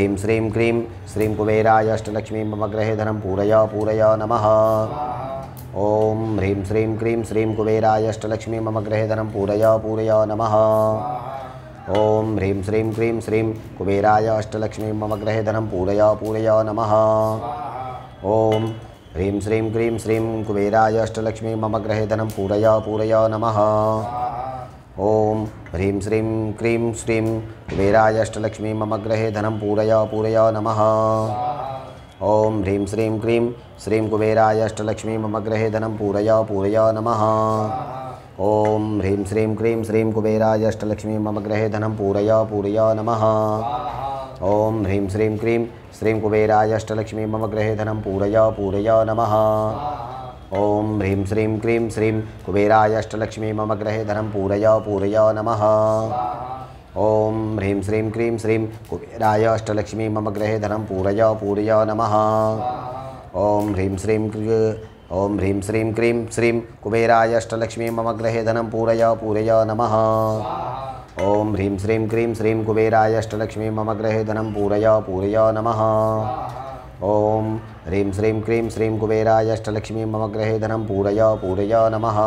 श्रीं क्रीं श्रीं कुबेराय अष्टलक्ष्मी मम गृहे धनं पूरय पूरय नमः। ओम ह्रीं श्रीं क्रीं श्रीं कुबेराय अष्टलक्ष्मी मम गृहे धनं पूरय पूरय नमः। ओम ह्रीं श्रीं क्रीं श्रीं कुबेराय अष्टलक्ष्मी मम गृहे धनं पूरय पूरय नमः। ओम ह्रीं श्रीं क्रीं श्रीं कुबेराय अष्टलक्ष्मी मम गृहे धनं पूरय पूरय नमः। ओम ह्रीं श्रीं क्रीं श्रीं कुबेराय अष्टलक्ष्मी मम गृहे धनं पूरय पूरय नमः। ओम ह्रीं श्रीं क्रीं श्रीं कुबेराय अष्टलक्ष्मी मम गृहे धनं पूरय पूरय नमः। ओम ह्रीं श्रीं क्रीं श्रीं कुबेराय अष्टलक्ष्मी मम गृहे धनं पूरय पूरय नमः। ओम ह्रीं श्रीं क्रीं श्रीं कुबेराय अष्टलक्ष्मी मम गृहे धनं पूरय पूरय नमः। ओम ह्रीं श्रीं क्रीं श्रीं कुबेराय अष्टलक्ष्मी मम गृहे धनं पूरय पूरय नमः। ओम ह्रीं श्रीं क्रीं श्रीं कुबेराय अष्टलक्ष्मी मम गृहे धनं पूरय पूरय नमः। ओम ह्रीं श्रीं क्रीं श्रीं कुबेराय अष्टलक्ष्मी मम गृहे धनं पूरय पूरय नमः। ओम ह्रीं श्रीं क्रीं श्रीं कुबेराय अष्टलक्ष्मी मम गृहे धनं पूरय पूरय नमः।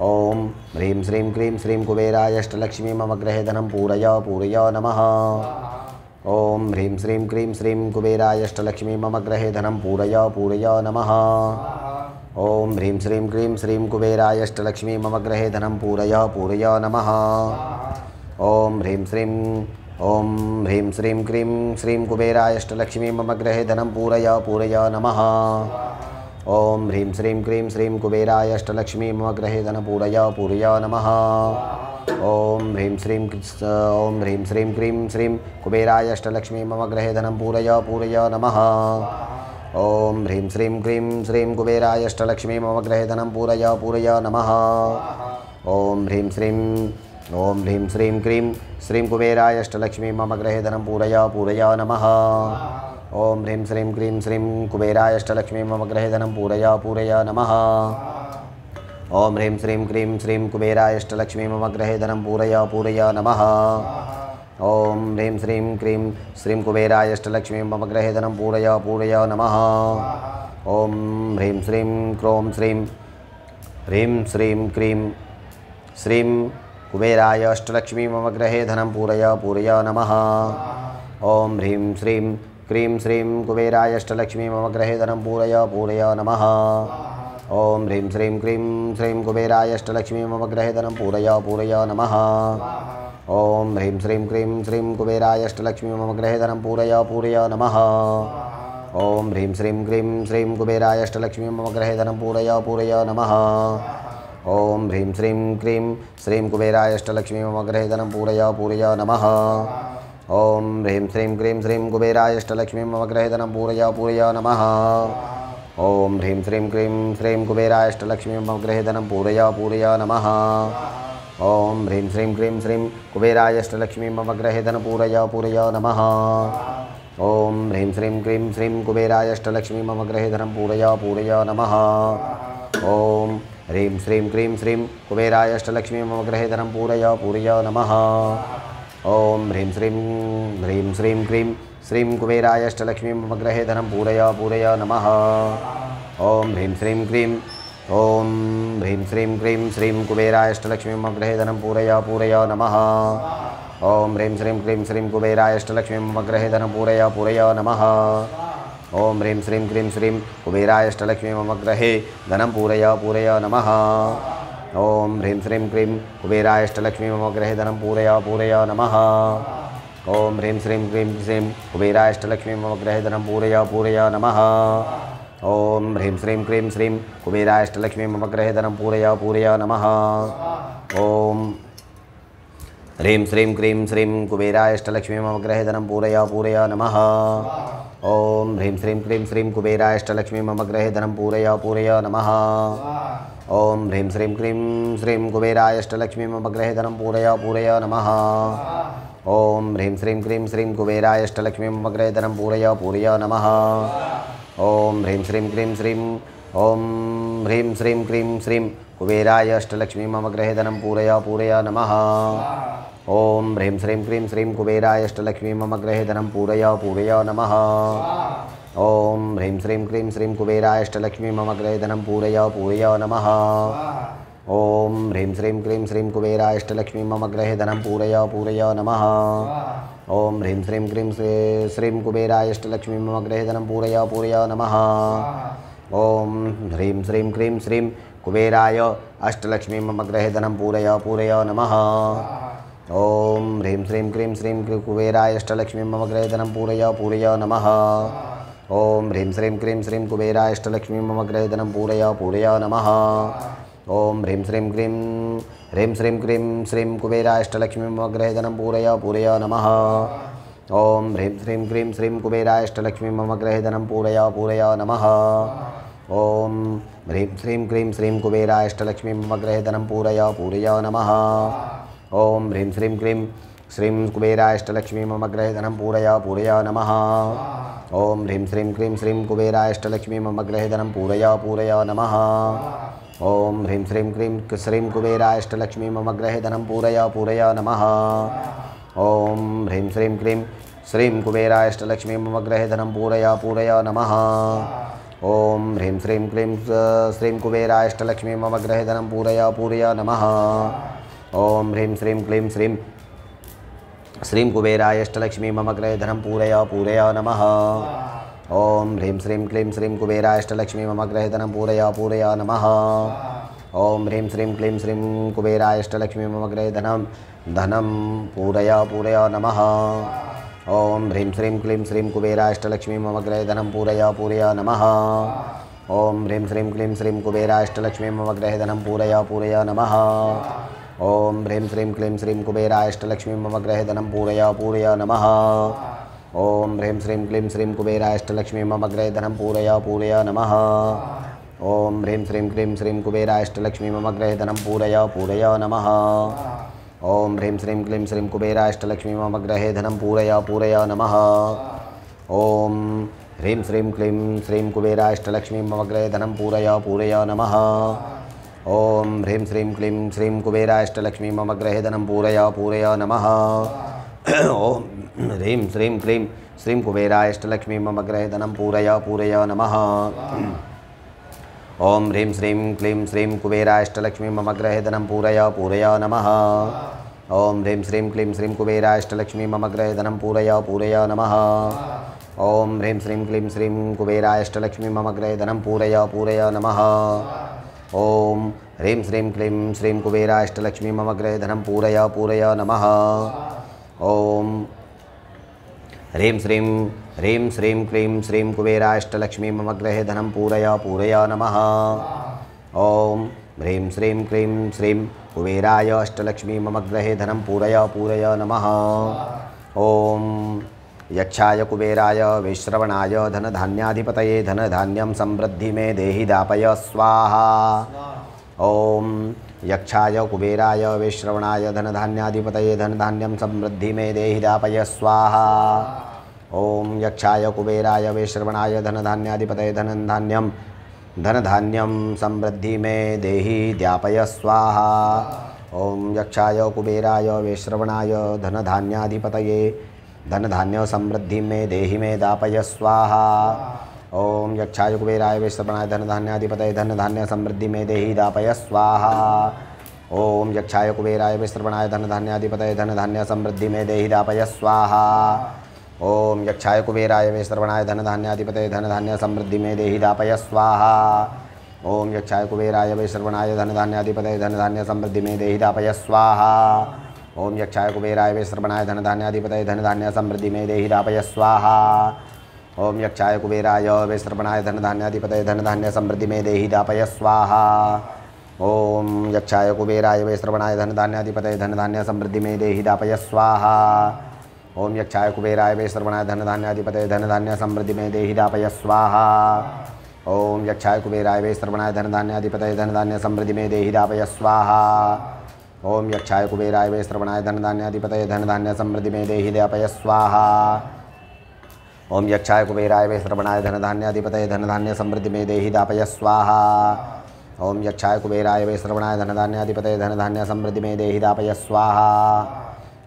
ओम ह्रीं श्रीं क्रीं श्रीं कुबेराय अष्टलक्ष्मी मम गृहे धनं पूरय पूरय नमः। ओम ह्रीं श्रीं क्रीं श्रीं कुबेराय अष्टलक्ष्मी मम गृहे धनं पूरय पूरय नमः। ओम ह्रीं श्रीं क्रीं श्रीं कुबेराय अष्टलक्ष्मी मम गृहे धनं पूरय पूरय नमः। ओम ह्रीं श्रीं क्रीं श्रीं कुबेराय अष्टलक्ष्मी मम गृहे धनं पूरय पूरय नमः। ओम ह्रीं श्रीं क्रीं श्रीं कुबेराय अष्टलक्ष्मी मम गृहे धनपूरय पूरय नमः। ओम ह्रीं श्रीं क्रीं श्रीं कुबेराय अष्टलक्ष्मी मम गृहे धनं पूरय पूरय नमः। ओम ह्रीं श्रीं क्रीं श्रीं कुबेराय अष्टलक्ष्मी मम गृहे धनं पूरय पूरय नमः। ओम ह्रीं श्रीं क्रीं श्रीं कुबेराय अष्टलक्ष्मी मम गृहे धनं पूरय पूरय नमः। ओम ह्रीं श्रीं क्रीं श्रीं कुबेराय अष्टलक्ष्मी मम गृहे धनं पूरय पूरय नमः। ओम ह्रीं श्रीं क्रीं श्रीं कुबेराय अष्टलक्ष्मी मम गृहे धनं पूरय पूरय नमः। ओम ह्रीं श्रीं क्रीं श्रीं कुबेराय अष्टलक्ष्मी मम गृहे धनं पूरय पूरय नमः। ओम ह्रीं श्रीं क्रों श्रीं ह्रीं श्रीं क्रीं श्रीं कुबेराय अष्टलक्ष्मी मम गृहे धनं पूरय पूरय नमः। ओम ह्रीं श्रीं क्रीं श्रीं कुबेराय अष्टलक्ष्मी मम गृहे धनं पूरय पूरय नमः। ओम ह्रीं श्रीं क्रीं श्रीं कुबेराय अष्टलक्ष्मी मम गृहे धनं पूरय पूरय नमः। ओम ह्रीं श्रीं क्रीं श्रीं कुबेराय अष्टलक्ष्मी मम गृहे धनं पूरय पूरय नमः। ओम ह्रीं श्रीं क्रीं श्रीं कुबेराय अष्टलक्ष्मी मम गृहे धनं पूरय पूरय नमः। ओम ह्रीं श्रीं क्रीं श्रीं कुबेराय अष्टलक्ष्मी मम गृहे धनं पूरय पूरय नमः। ओम ह्रीं श्रीं क्रीं श्रीं कुबेराय अष्टलक्ष्मी मम गृहे धनं पूरय पूरय नमः। ओम ह्रीं श्रीं क्रीं श्रीं कुबेराय अष्टलक्ष्मी मम गृहे धनं पूरय पूरय नमः। ओम ह्रीं श्रीं क्रीं श्रीं कुबेराय अष्टलक्ष्मी मम गृहे धनं पूरय पूरय नमः। ओम ह्रीं श्रीं क्रीं श्रीं कुबेराय अष्टलक्ष्मी मम गृहे धनं पूरय पूरय नमः। ओम ह्रीं श्रीं क्रीं श्रीं कुबेराय अष्टलक्ष्मी मम गृहे धनं पूरय पूरय नमः। ओम ह्रीं श्रीं क्रीं श्रीं कुबेराय अष्टलक्ष्मी मम गृहे धनं पूरय पूरय नमः। ओम ह्रीं श्रीं क्रीं श्रीं कुबेराय अष्टलक्ष्मी मम गृहे धनं पूरय पूरय नमः। ओम ह्रीं श्रीं क्रीं श्रीं कुबेराय अष्टलक्ष्मी मम गृहे धनं पूरय पूरय नमः। ओम ह्रीं श्रीं क्रीं श्रीं कुबेराय अष्टलक्ष्मी मम गृहे धनं पूरय पूरय नमः। ओम ह्रीं श्रीं क्रीं कुबेराय अष्टलक्ष्मी मम गृहे धनं पूरय पूरय नमः। ओम ह्रीं श्रीं क्रीं श्रीं कुबेराय अष्टलक्ष्मी मम गृहे धनं पूरय पूरय नमः। ओम ह्रीं श्रीं क्रीं श्रीं कुबेराय अष्टलक्ष्मी मम गृहे धनं पूरय पूरय नमः। ओम ह्रीं श्रीं क्रीं श्रीं कुबेराय अष्टलक्ष्मी मम गृहे धनं पूरय पूरय नमः। ओम ह्रीं श्रीं क्रीं श्रीं कुबेराय अष्टलक्ष्मी मम गृहे धनं पूरय पूरय नमः। ओम ह्रीं श्रीं क्रीं श्रीं कुबेराय अष्टलक्ष्मी मम गृहे धनं पूरय पूरय नमः। ओम ह्रीं श्रीं क्रीं श्रीं कुबेराय अष्टलक्ष्मी मम गृहे धनं पूरय पूरय नमः। ओम ह्रीं श्रीं क्रीं श्रीं कुबेराय अष्टलक्ष्मी मम गृहे धनं पूरय पूरय नमः। ओम ह्रीं श्रीं क्रीं श्रीं कुबेराय अष्टलक्ष्मी मम गृहे धनं पूरय पूरय नमः। ओम ह्रीं श्रीं क्रीं श्रीं कुबेराय अष्टलक्ष्मी मम गृहे धनं पूरय पूरय नमः। ओम ह्रीं श्रीं क्रीं श्रीं कुबेराय अष्टलक्ष्मी मम गृहे धनं पूरय पूरय नमः। ओम ह्रीं श्रीं क्रीं श्रीं कुबेराय अष्टलक्ष्मी मम गृहे धनं पूरय पूरय नमः। ओम ह्रीं श्रीं क्रीं श्रीं कुबेराय अष्टलक्ष्मी मम गृहे धनं पूरय पूरय नमः। ओम ह्रीं श्रीं क्रीं श्रीं कुबेराय अष्टलक्ष्मी मम गृहे धनं पूरय पूरय नमः। ओम ह्रीं श्रीं क्रीं श्रीं कुबेराय अष्टलक्ष्मी मम गृहे धनं पूरय पूरय नमः। ओम ह्रीं श्रीं क्रीं श्रीं कुबेराय अष्टलक्ष्मी मम गृहे धनं पूरय पूरय नमः। ओम ह्रीं श्रीं क्रीं श्रीं कुबेराय अष्टलक्ष्मी मम गृहे धनं पूरय पूरय नमः। ओम ह्रीं श्रीं क्रीं श्रीं कुबेराय अष्टलक्ष्मी मम गृहे धनं पूरय पूरय नमः। ओम ह्रीं श्रीं क्रीं श्रीं कुबेराय अष्टलक्ष्मी मम गृहे धनं पूरय पूरय नमः। ओम ह्रीं श्रीं क्रीं श्रीं कुबेराय अष्टलक्ष्मी मम गृहे धनं पूरय पूरय नमः। ओम ह्रीं श्रीं क्रीं श्रीं कुबेराय अष्टलक्ष्मी मम गृहे धनं पूरय पूरय नमः। ओम ह्रीं श्रीं क्रीं श्रीं कुबेराय अष्टलक्ष्मी मम गृहे धनं पूरय पूरय नमः। ओम ह्रीं श्रीं क्रीं श्रीं कुबेराय अष्टलक्ष्मी मम गृहे धनं पूरय पूरय नमः। ओम ह्रीं श्रीं क्लीं श्रीं श्रीं कुबेराय अष्टलक्ष्मी मम गृहे धनं पूरय पूरय नमः। ओम ह्रीं श्रीं क्लीं श्रीं कुबेराय अष्टलक्ष्मी मम गृहे धनं पूरय पूरय नमः। ओम ह्रीं श्रीं क्लीं श्रीं कुबेराय अष्टलक्ष्मी मम गृहे धनं पूरय पूरय नमः। ओम ह्रीं श्रीं क्लीं श्रीं कुबेराय अष्टलक्ष्मी मम गृहे धनं पूरय पूरय नमः। ओम ह्रीं श्रीं क्लीं श्रीं कुबेराष्टलक्ष्मी मम गृहे धनं पूरय पूरय नमः। ओम ह्रीं श्रीं क्लीं श्रीं कुबेराष्टलक्ष्मी मम गृहे धनं पूरय पूरय नमः। ओम ह्रीं श्रीं क्लीं श्रीं कुबेराष्टलक्ष्मी मम गृहे धनं पूरय पूरय नमः। ओम ह्रीं श्रीं क्लीं श्रीं कुबेराष्टलक्ष्मी मम गृहे धनं पूरय पूरय नमः। ओम ह्रीं श्रीं क्लीं श्रीं कुबेराष्टलक्ष्मी मम गृहे धनं पूरय पूरय नमः। ओम ह्रीं श्रीं क्लीं श्रीं कुबेराष्टलक्ष्मी मम गृहे धनं पूरय पूरय नमः। ओम ह्रीं श्रीं क्लीं श्रीं कुबेराष्टलक्ष्मी मम गृहे धनं पूरय पूरय नमः। ओम ह्रीं श्रीं क्लीं श्रीं कुबेराष्टलक्ष्मी मम गृहे धनं पूरय पूरय नमः। ओम ह्रीं श्रीं क्लीं श्रीं कुबेराष्टलक्ष्मी मम गृहे धनं पूरय पूरय नमः। ओम ह्रीं श्रीं क्लीं श्रीं कुबेराष्टलक्ष्मी मम गृहे धनं पूरय पूरय नमः। ओम ह्रीं श्रीं क्लीं श्रीं कुबेराष्टलक्ष्मी मम गृहे धनं पूरय पूरय नमः। ओम ह्रीं श्रीं क्लीं श्रीं कुबेराष्टलक्ष्मी मम गृहे धनं पूरय पूरय नमः। ओम ह्रीं श्रीं क्लीं श्रीं कुबेराष्टलक्ष्मी मम गृहे धनं पूरय पूरय नमः। ओम ह्रीं श्रीं क्लीं श्रीं कुबेराय अष्टलक्ष्मी मम गृहे धनं पूरय पूरय नमः। ओम यक्षाय कुबेराय विश्रवणाय धनधान्याधिपतये धनधान्यं समृद्धि में देहि दापय स्वाहा। ओम यक्षाय कुबेराय विश्रवणाय धनधान्याधिपतये धनधान्यं समृद्धि में देहि दापय स्वाहा। ओम यक्षाय कुबेराय विश्रवणाय धनधान्याधिपतये धनधान्यं समृद्धि में देहि द्यापय स्वाहा। ओम यक्षाय कुबेराय विश्रवणाय धनधान्याधिपतये धनधान्य समृद्धि में देहि में दापय स्वाहा। ओम यक्षाय कुबेराय विश्रवणाय धनधान्याधिपतये धनधान्य समृद्धि में देहि दापय स्वाहा। ओम यक्षाय कुबेराय विश्रवणाय धनधान्याधिपतये धनधान्य समृद्धि में देहि दापय स्वाहा। ओम यक्षाय कुबेराय विश्रवणाय धनधान्याधिपतये धनधान्य समृद्धि में देहि दापय स्वाहा। ओम यक्षाय कुबेराय विश्रवणाय धनधान्याधिपतये धनधान्य समृद्धि में देहि दापय स्वाहा। ओम यक्षाय कुबेराय विश्रवणाय धनधान्याधिपतये धनधान्य समृद्धि में देहि दापय स्वाहा। ओम यक्षाय कुबेराय विश्रवणाय धनधान्याधिपतये धनधान्य समृद्धि में देहि दापय स्वाहा। ओम यक्षाय कुबेराय विश्रवणाय धनधान्याधिपतये धनधान्य समृद्धि में देहि दापय स्वाहा। ओम यक्षाय कुबेराय विश्रवणाय धनधान्याधिपतये धनधान्य समृद्धि में देहि दापय स्वाहा। ओम यक्षाय कुबेराय विश्रवणाय धनधान्याधिपतये धनधान्य समृद्धि में देहि दापय स्वाहा। ओम यक्षाय कुबेराय विश्रवणाय धनधान्याधिपतये धनधान्य समृद्धि में देहि दापय स्वाहा। ओम यक्षाय कुबेराय विश्रवणाय धनधान्याधिपतये धनधान्य समृद्धि में देहि दापय स्वाहा। ओम यक्षाय कुबेराय विश्रवणाय धनधान्याधिपतये धनधान्य समृद्धि में देहि दापय स्वाहा। ओम यक्षाय कुबेराय विश्रवणाय धनधान्याधिपतये धनधान्य समृद्धि में देहि दापय स्वाहा।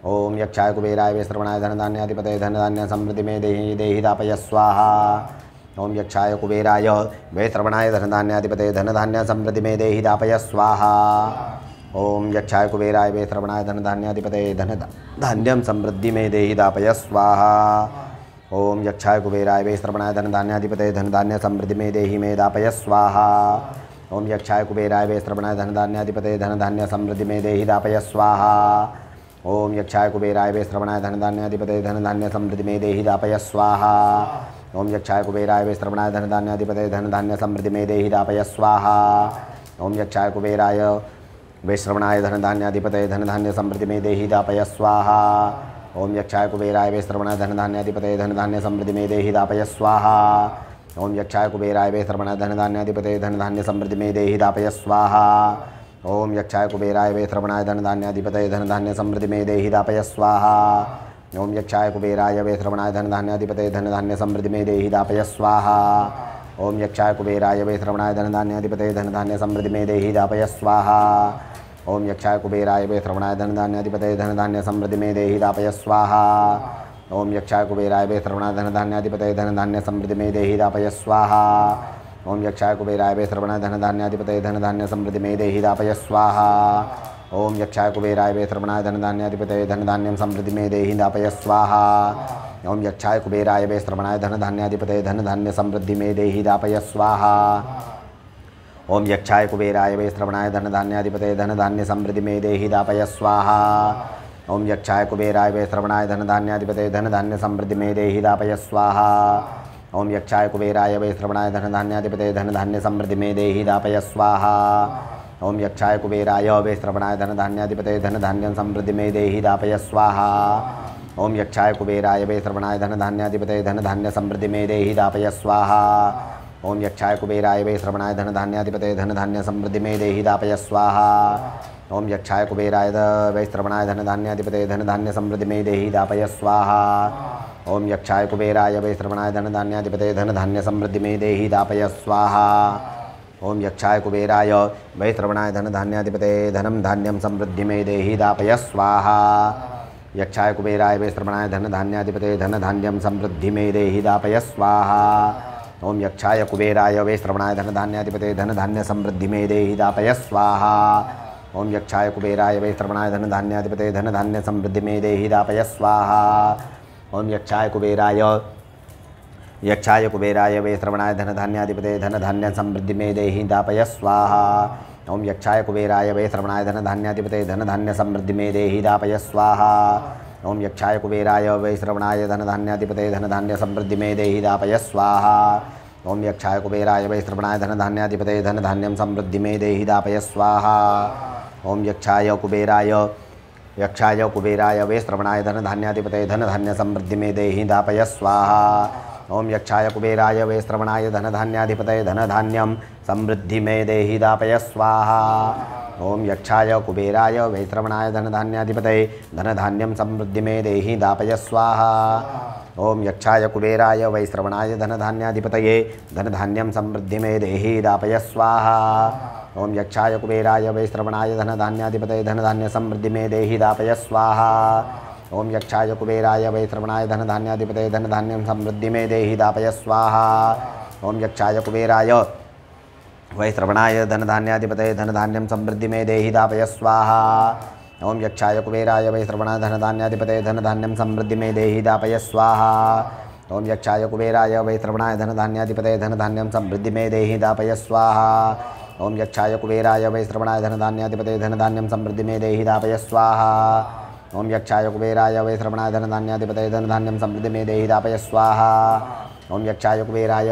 ओम यक्षाय कुबेराय विश्रवणाय धनधान्याधिपतये धनधान्य समृद्धि में देहि दापय स्वाहा। ओम यक्षाय कुबेराय विश्रवणाय धनधान्याधिपतये धनधान्यं समृद्धि में देहि दापय स्वाहा। ओम यक्षाय कुबेराय विश्रवणाय धनधान्याधिपतये धनधान्य समृद्धि में देहि में दापय स्वाहा। ओम यक्षाय कुबेराय विश्रवणाय धनधान्याधिपतये धनधान्य समृद्धि में देहि दापय स्वाहा। ओम यक्षाय कुबेराय विश्रवणाय धनधान्याधिपतये धनधान्य समृद्धि में देहि दापय स्वाहा। ओम यक्षाय कुबेराय विश्रवणाय धनधान्याधिपतये धनधान्य समृद्धि में देहि दापय स्वाहा। ओम यक्षाय कुबेराय विश्रवणाय धनधान्याधिपतये धनधान्य समृद्धि में देहि दापय स्वाहा। ओम यक्षाय कुबेराय विश्रवणाय धनधान्याधिपतये धनधान्य समृद्धि में देहि दापय स्वाहा। ओम यक्षाय कुबेराय विश्रवणाय धनधान्याधिपतये धनधान्य समृद्धि में देहि दापय स्वाहा। ओम यक्षाय कुबेराय विश्रवणाय धनधान्याधिपतये धनधान्य समृद्धि में देहि दापय स्वाहा। ओम यक्षाय कुबेराय विश्रवणाय धनधान्याधिपतये धनधान्य समृद्धि में देहि दापय स्वाहा। ओम यक्षाय कुबेराय विश्रवणाय धनधान्याधिपतये धनधान्य समृद्धि में देहि दापय स्वाहा। ओम यक्षाय कुबेराय विश्रवणाय धनधान्याधिपतये धनधान्य समृद्धि में देहि दापय स्वाहा। ओम यक्षाय कुबेराय विश्रवणाय धनधान्याधिपतये धनधान्य समृद्धि में देहि दापय स्वाहा। ओम यक्षाय कुबेराय विश्रवणाय धनधान्याधिपतये धनधान्य समृद्धि में देहि दापय स्वाहा। ओम यक्षाय कुबेराय विश्रवणाय धनधान्याधिपतये धनधान्यं समृद्धि में देहि दापय स्वाहा। ओम यक्षाय कुबेराय विश्रवणाय धनधान्याधिपतये धनधान्य समृद्धि में देहि दापय स्वाहा। ओम यक्षाय कुबेराय विश्रवणाय धनधान्याधिपतये धनधान्य समृद्धि में देहि दापय स्वाहा। ओम यक्षाय कुबेराय विश्रवणाय धनधान्याधिपतये धनधान्य समृद्धि में देहि दापय स्वाहा। ओम यक्षाय कुबेराय वै श्रवणाय धन धान्याधिपतये धन धान्य समृद्धि मे देहि दापय स्वाहा। ओम यक्षाय कुबेराय वै श्रवणाय धन धान्याधिपतये धन धान्य समृद्धि मे देहि दापय स्वाहा। ओम यक्षाय कुबेराय वै श्रवणाय धन धान्याधिपतये धन धान्य समृद्धि मे देहि दापय स्वाहा। ओम यक्षाय कुबेराय वै श्रवणाय धन धान्याधिपतये धन धान्य समृद्धि मे देहि दापय स्वाहा। ओम यक्षाय कुबेराय वै श्रवणाय धन धान्याधिपतये धन धान्य समृद्धि मे देहि दापय स्वाहा। ओम यक्षाय कुबेराय वै श्रवणाय धन धान्याधिपतये धन धान्य समृद्धि मे देहि दापय स्वाहा। ओम यक्षाय कुबेराय वै श्रवणाय धन धान्याधिपतये धनं धान्यं समृद्धि मे देहि दापय स्वाहा। यक्षाय कुबेराय वै श्रवणाय धन धान्याधिपतये धन धान्यं समृद्धि मे देहि दापय स्वाहा। ओम यक्षाय कुबेराय वै श्रवणाय धन धान्याधिपतये धन धान्य समृद्धि मे देहि दापय स्वाहा। ओम यक्षाय कुबेराय वै श्रवणाय धन धान्याधिपतये धन धान्य समृद्धि मे देहि दापय स्वाहा। ओम यक्षाय कुबेराय वै श्रवणाय धन धान्याधिपतये धन धान्य समृद्धि मे देहि दापय स्वाहा। ओम यक्षाय कुबेराय वै श्रवणाय धन धान्याधिपतये धन धान्य समृद्धि मे देहि दापय स्वाहा। ओम यक्षाय कुबेराय वै श्रवणाय धन धान्याधिपतये धन धान्य समृद्धि मे देहि दापय स्वाहा। ओम यक्षाय कुबेराय वै श्रवणाय धन धान्याधिपतये धन धान्यं समृद्धि मे देहि दापय स्वाहा। ओम यक्षाय कुबेराय वै श्रवणाय धन धान्याधिपतये धन धान्य समृद्धि मे देहि दापय स्वाहा। ओम यक्षाय कुबेराय वै श्रवणाय धन धान्याधिपतये धन धान्यं समृद्धि मे देहि दापय स्वाहा। ओम यक्षाय कुबेराय वै श्रवणाय धन धान्याधिपतये धन धान्यं समृद्धि मे देहि दापय स्वाहा। ओम यक्षाय कुबेराय वै श्रवणाय धन धान्याधिपतये धन धान्यं समृद्धि मे देहि दापय स्वाहा। ओम यक्षाय कुबेराय वै श्रवणाय धन धान्याधिपतये धन धान्य समृद्धि मे देहि दापय स्वाहा। ओम यक्षाय कुबेराय वै श्रवणाय धन धान्याधिपतये धन धान्यं समृद्धि मे देहि दापय स्वाहा। ओम यक्षाय कुबेराय वै श्रवणाय धन धान्याधिपतये धन धान्यं समृद्धि मे देहि दापय स्वाहा। ओम यक्षाय कुबेराय वै श्रवणाय धन धान्याधिपतये धन धान्यं समृद्धि मे देहि दापय स्वाहा। ओम यक्षाय कुबेराय वै श्रवणाय धन धान्याधिपतये धन धान्यं समृद्धि मे देहि दापय स्वाहा। ओम यक्षाय कुबेराय वै श्रवणाय धन धान्याधिपतये धन धान्यं समृद्धि मे देहि दापय स्वाहा। ओम यक्षाय कुबेराय वै श्रवणाय धन धान्याधिपतये धन धान्यं समृद्धि मे देहि दापय स्वाहा। ओम यक्षाय कुबेराय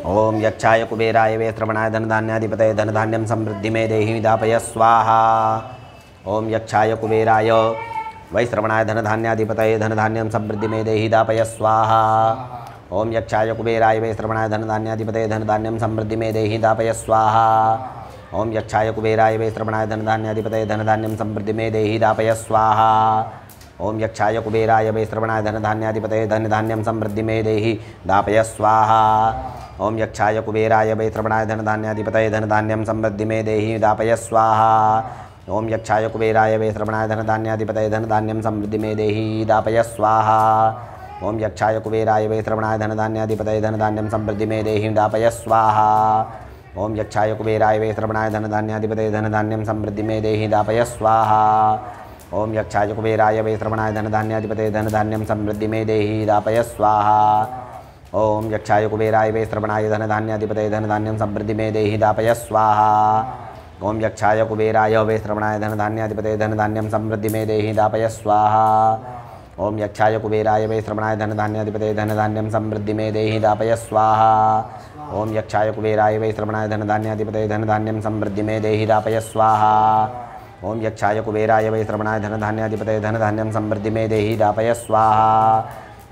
ओम यक्षाय कुबेराय वै श्रवणाय धन धान्याधिपतये धन धान्यं समृद्धि मे देहि दापय स्वाहा। ओम यक्षाय कुबेराय वै श्रवणाय धन धान्याधिपतये धन धान्यं समृद्धि मे देहि दापय स्वाहा। ओम यक्षाय कुबेराय वै श्रवणाय धन धान्याधिपतये धन धान्यं समृद्धि मे देहि दापय स्वाहा। ओम यक्षाय कुबेराय वै श्रवणाय धन धान्याधिपतये धन धान्यं समृद्धि मे देहि दापय स्वाहा। ओम यक्षाय कुबेराय वै श्रवणाय धन धान्याधिपतये धन धान्यं समृद्धि मे देहि दापय स्वाहा। ओम यक्षाय कुबेराय वै श्रवणाय धन धान्याधिपतये धन धान्यं समृद्धि मे देहि दापय स्वाहा। ओम यक्षाय कुबेराय वै श्रवणाय धन धान्याधिपतये धन धान्यं समृद्धि मे देहि दापय स्वाहा। ओम यक्षाय कुबेराय वै श्रवणाय धन धान्याधिपतये धन धान्यं समृद्धि मे देहि दापय स्वाहा। ओम यक्षाय कुबेराय वै श्रवणाय धन धान्याधिपतये धन धान्यं समृद्धि मे देहि दापय स्वाहा। ओम यक्षाय कुबेराय वै श्रवणाय धन धान्याधिपतये धन धान्यं समृद्धि मे देहि दापय स्वाहा। ओम यक्षाय कुबेराय वै श्रवणाय धन धान्याधिपतये धन धान्यं समृद्धि मे देहि दापय स्वाहा। ओम यक्षाय कुबेराय वै श्रवणाय धन धान्याधिपतये धन धान्यं समृद्धि मे देहि दापय स्वाहा। ओम यक्षाय कुबेराय वै श्रवणाय धन धान्याधिपतये धन धान्यं समृद्धि मे देहि दापय स्वाहा। ओम यक्षाय कुबेराय वै श्रवणाय धन धान्याधिपतये धन धान्यं समृद्धि मे देहि दापय स्वाहा। ओम यक्षाय कुबेराय वै श्रवणाय धन धान्याधिपतये धन धान्यं समृद्धि मे देहि दापय स्वाहा।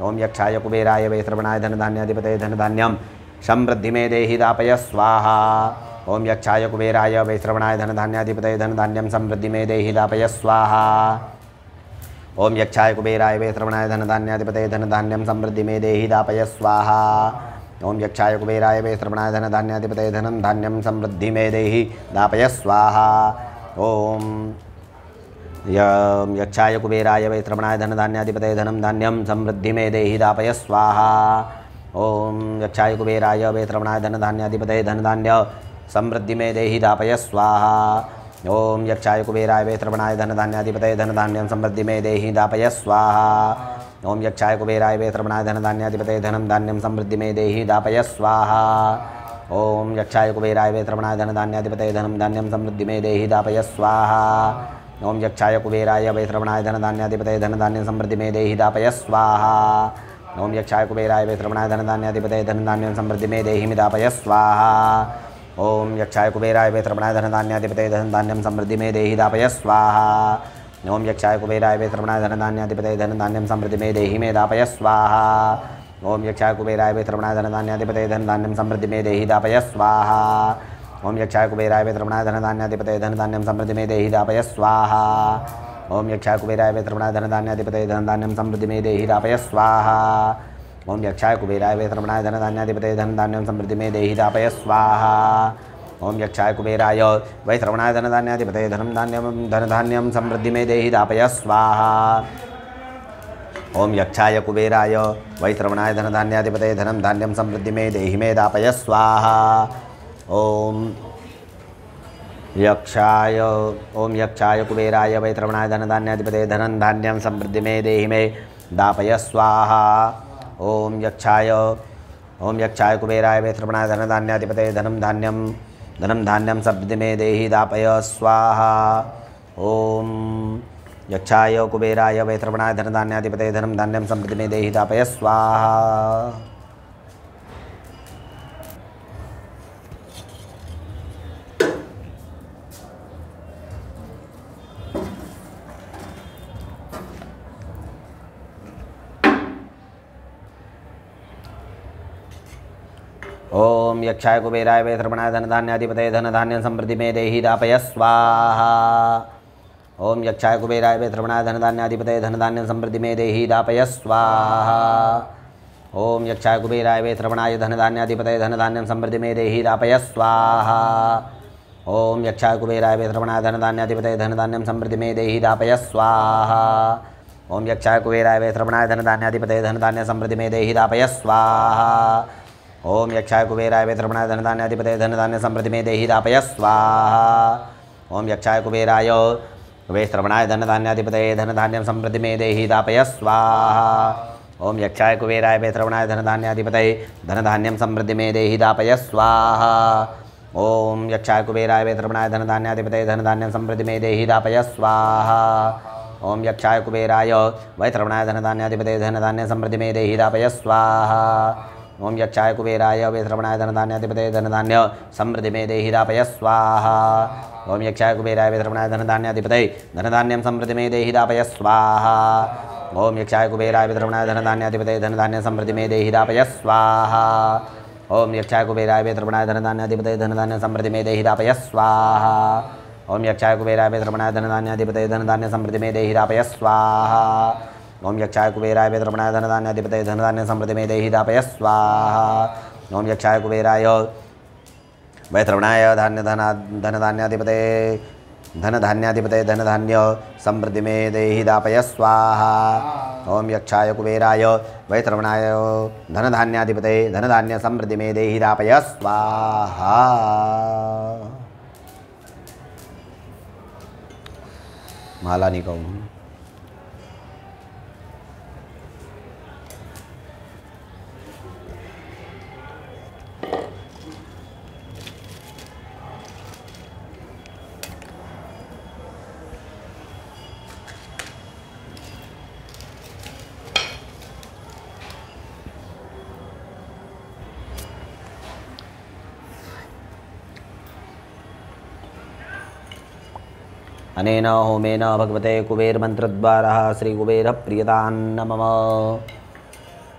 ओम यक्षाय कुबेराय वै श्रवणाय धन धान्याधिपतये धन धान्यं समृद्धि मे देहि दापय स्वाहा। ओम यक्षाय कुबेराय वै श्रवणाय धन धान्याधिपतये धन धान्यं समृद्धि मे देहि दापय स्वाहा। ओम यक्षाय कुबेराय वै श्रवणाय धन धान्याधिपतये धन धान्यं समृद्धि मे देहि दापय स्वाहा। ओम यक्षाय कुबेराय वै श्रवणाय धन धान्याधिपतये धन धान्यं समृद्धि मे देहि दापय स्वाहा। ओम यक्षाय कुबेराय वै श्रवणाय धन धान्याधिपतये धनं धान्यं समृद्धि मे देहि दापय स्वाहा। ओम यक्षाय कुबेराय वेत्रवणाय धनधान्याधिपतये धनधान्य समृद्धि में देहि दापय स्वाहा। ओम यक्षाय कुबेराय वेत्रवणाय धनधान्याधिपतये धनधान्यं समृद्धि में देहि दापय स्वाहा। ओम यक्षाय कुबेराय वेत्रवणाय धनधान्याधिपतये धनं धान्यं समृद्धि में देहि दापय स्वाहा। ओम यक्षाय कुबेराय वेत्रवणाय धनधान्याधिपतये धनं धान्यं समृद्धि में देहि दापय स्वाहा। ओम यक्षाय कुबेराय वेत्रवणाय धनधान्याधिपतये धनधान्यं समृद्धि में देहि दापय स्वाहा। ओम यक्षाय कुबेराय वेत्रवणाय धनधान्याधिपतये धनधान्यं समृद्धि में देहि दापय स्वाहा। ओम यक्षाय कुबेराय वेत्रवणाय धनधान्याधिपतये धनधान्यं समृद्धि में देहि दापय स्वाहा। ओम यक्षाय कुबेराय वेत्रवणाय धनधान्याधिपतये धनधान्यं समृद्धि में देहि मे दापय स्वाहा। ओम यक्षाय कुबेराय वेत्रवणाय धनधान्याधिपतये धनधान्यं समृद्धि में देहि दापय स्वाहा। ओम यक्षाय कुबेराय वेत्रवणाय धनधान्याधिपतये धनधान्यं समृद्धि में देहि दापय स्वाहा। ओम यक्षाय कुबेराय वेत्रवणाय धनधान्याधिपतये धनधान्यं समृद्धि में देहि दापय स्वाहा। ओम यक्षाय कुबेराय वेत्रवणाय धनधान्याधिपतये धनधान्यं समृद्धि में देहि दापय स्वाहा। ओम यक्षाय कुबेराय वेत्रवणाय धनधान्याधिपतये धनधान्यं समृद्धि में देहि दापय स्वाहा। ओम यक्षाय कुबेराय वैत्रवणाय धनधान्याधिपतये धनं धान्यं समृद्धि में देहि मे दापय स्वाहा। ओम यक्षाय कुबेराय वैत्रवणाय धनधान्याधिपतये धनं धान्यं समृद्धि में देहि मे दापय स्वाहा। ओम यक्षाय कुबेराय वैत्रवणाय धनधान्याधिपतये धनं धान्यं समृद्धि में देहि दापय स्वाहा। ओम यक्षाय कुबेराय वैत्रवणाय धनधान्याधिपतये धनं धान्यं समृद्धि में देहि दापय स्वाहा। ओम यक्षाय कुबेराय वैत्रवणाय धनधान्याधिपतये धनधान्यं समृद्धि में देहि दापय स्वाहा। ओम यक्षाय कुबेराय वैत्रवणाय धनधान्याधिपतये धनधान्यं समृद्धि में देहि दापय स्वाहा। ओम यक्षाय कुबेराय वैत्रवणाय धनधान्याधिपतये धनधान्यं समृद्धि में देहि दापय स्वाहा। ओम यक्षाय कुबेराय वैत्रवणाय धनधान्याधिपतये धनधान्यं समृद्धि में देहि दापय स्वाहा। ओम यक्षाय कुबेराय वैत्रवणाय धनधान्याधिपतये धनधान्यं समृद्धि में देहि दापय स्वाहा। ओम यक्षाय कुबेराय वैत्रवणाय धनधान्याधिपतये धनधान्यं समृद्धि में देहि दापय स्वाहा। ओम यक्षाय कुबेराय वैत्रवणाय धनधान्याधिपतये धनधान्यं समृद्धि में देहि दापय स्वाहा। ओम यक्षाय कुबेराय वैत्रवणाय धनधान्याधिपतये धनधान्यं समृद्धि में देहि दापय स्वाहा। ओम यक्षाय कुबेराय वैत्रवणाय धनधान्याधिपतये धनधान्यं समृद्धि में देहि दापय स्वाहा। ओम यक्षाय कुबेराय वैत्रवणाय धनधान्याधिपतये धनधान्यं समृद्धि में देहि दापय स्वाहा। ओम यक्षाय कुबेराय वैत्रवणाय धनधान्याधिपतये धनधान्य समृद्धि में देहि दापय स्वाहा। ओम यक्षाय कुबेराय वैत्रवणाय धनधान्याधिपतये धनधान्यं समृद्धि में देहि दापय स्वाहा। ओम यक्षाय कुबेराय वैत्रवणाय धनधान्याधिपतये धनधान्यं समृद्धि में देहि दापय स्वाहा। ओम यक्षाय कुबेराय वैत्रवणाय धनधान्याधिपतये धनधान्यं समृद्धि में देहि दापय स्वाहा। ओम यक्षाय कुबेराय वैत्रवणाय धनधान्याधिपतये धनधान्यं समृद्धि में देहि दापय स्वाहा। ओम यक्षाय कुबेराय वैत्रवणाय धनधान्याधिपतये धनधान्यं समृद्धि में देहि दापय स्वाहा। ओम यक्षाय कुबेराय वैत्रवणाय धनधान्याधिपतये धनधान्य समृद्धि में देहि दापय स्वाहा। ओम यक्षाय कुबेराय वैत्रवणाय धनधान्याधिपतये धनधान्य समृद्धि में देहि दापय स्वाहा। माला निकम अनेन होमेन भगवते कुबेर मंत्रद्वारा श्री कुबेर प्रियतान्नमः।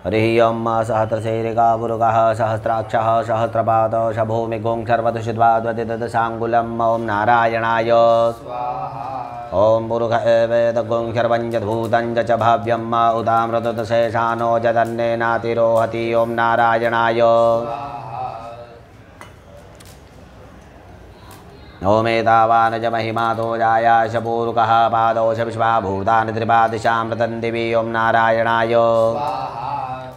हरिः ओम सहस्रशैरिकापुरुषः सहस्राक्षः सहस्रपाद शभूमिगों सर्वदुषिद्वाद्वतिदशाङ्गुलम् ओम नारायणाय ओम पुरुष एवेदगुं सर्वञ्जभूतं च भाव्यम् उदामृतशेषानो जदन्नेनातिरोहति ओम नारायणाय ओमेतावानज महिमातो जायाश पूरुकः पादोश विश्वाभूतानि त्रिपादिशामृतं दिवि ओम नारायणाय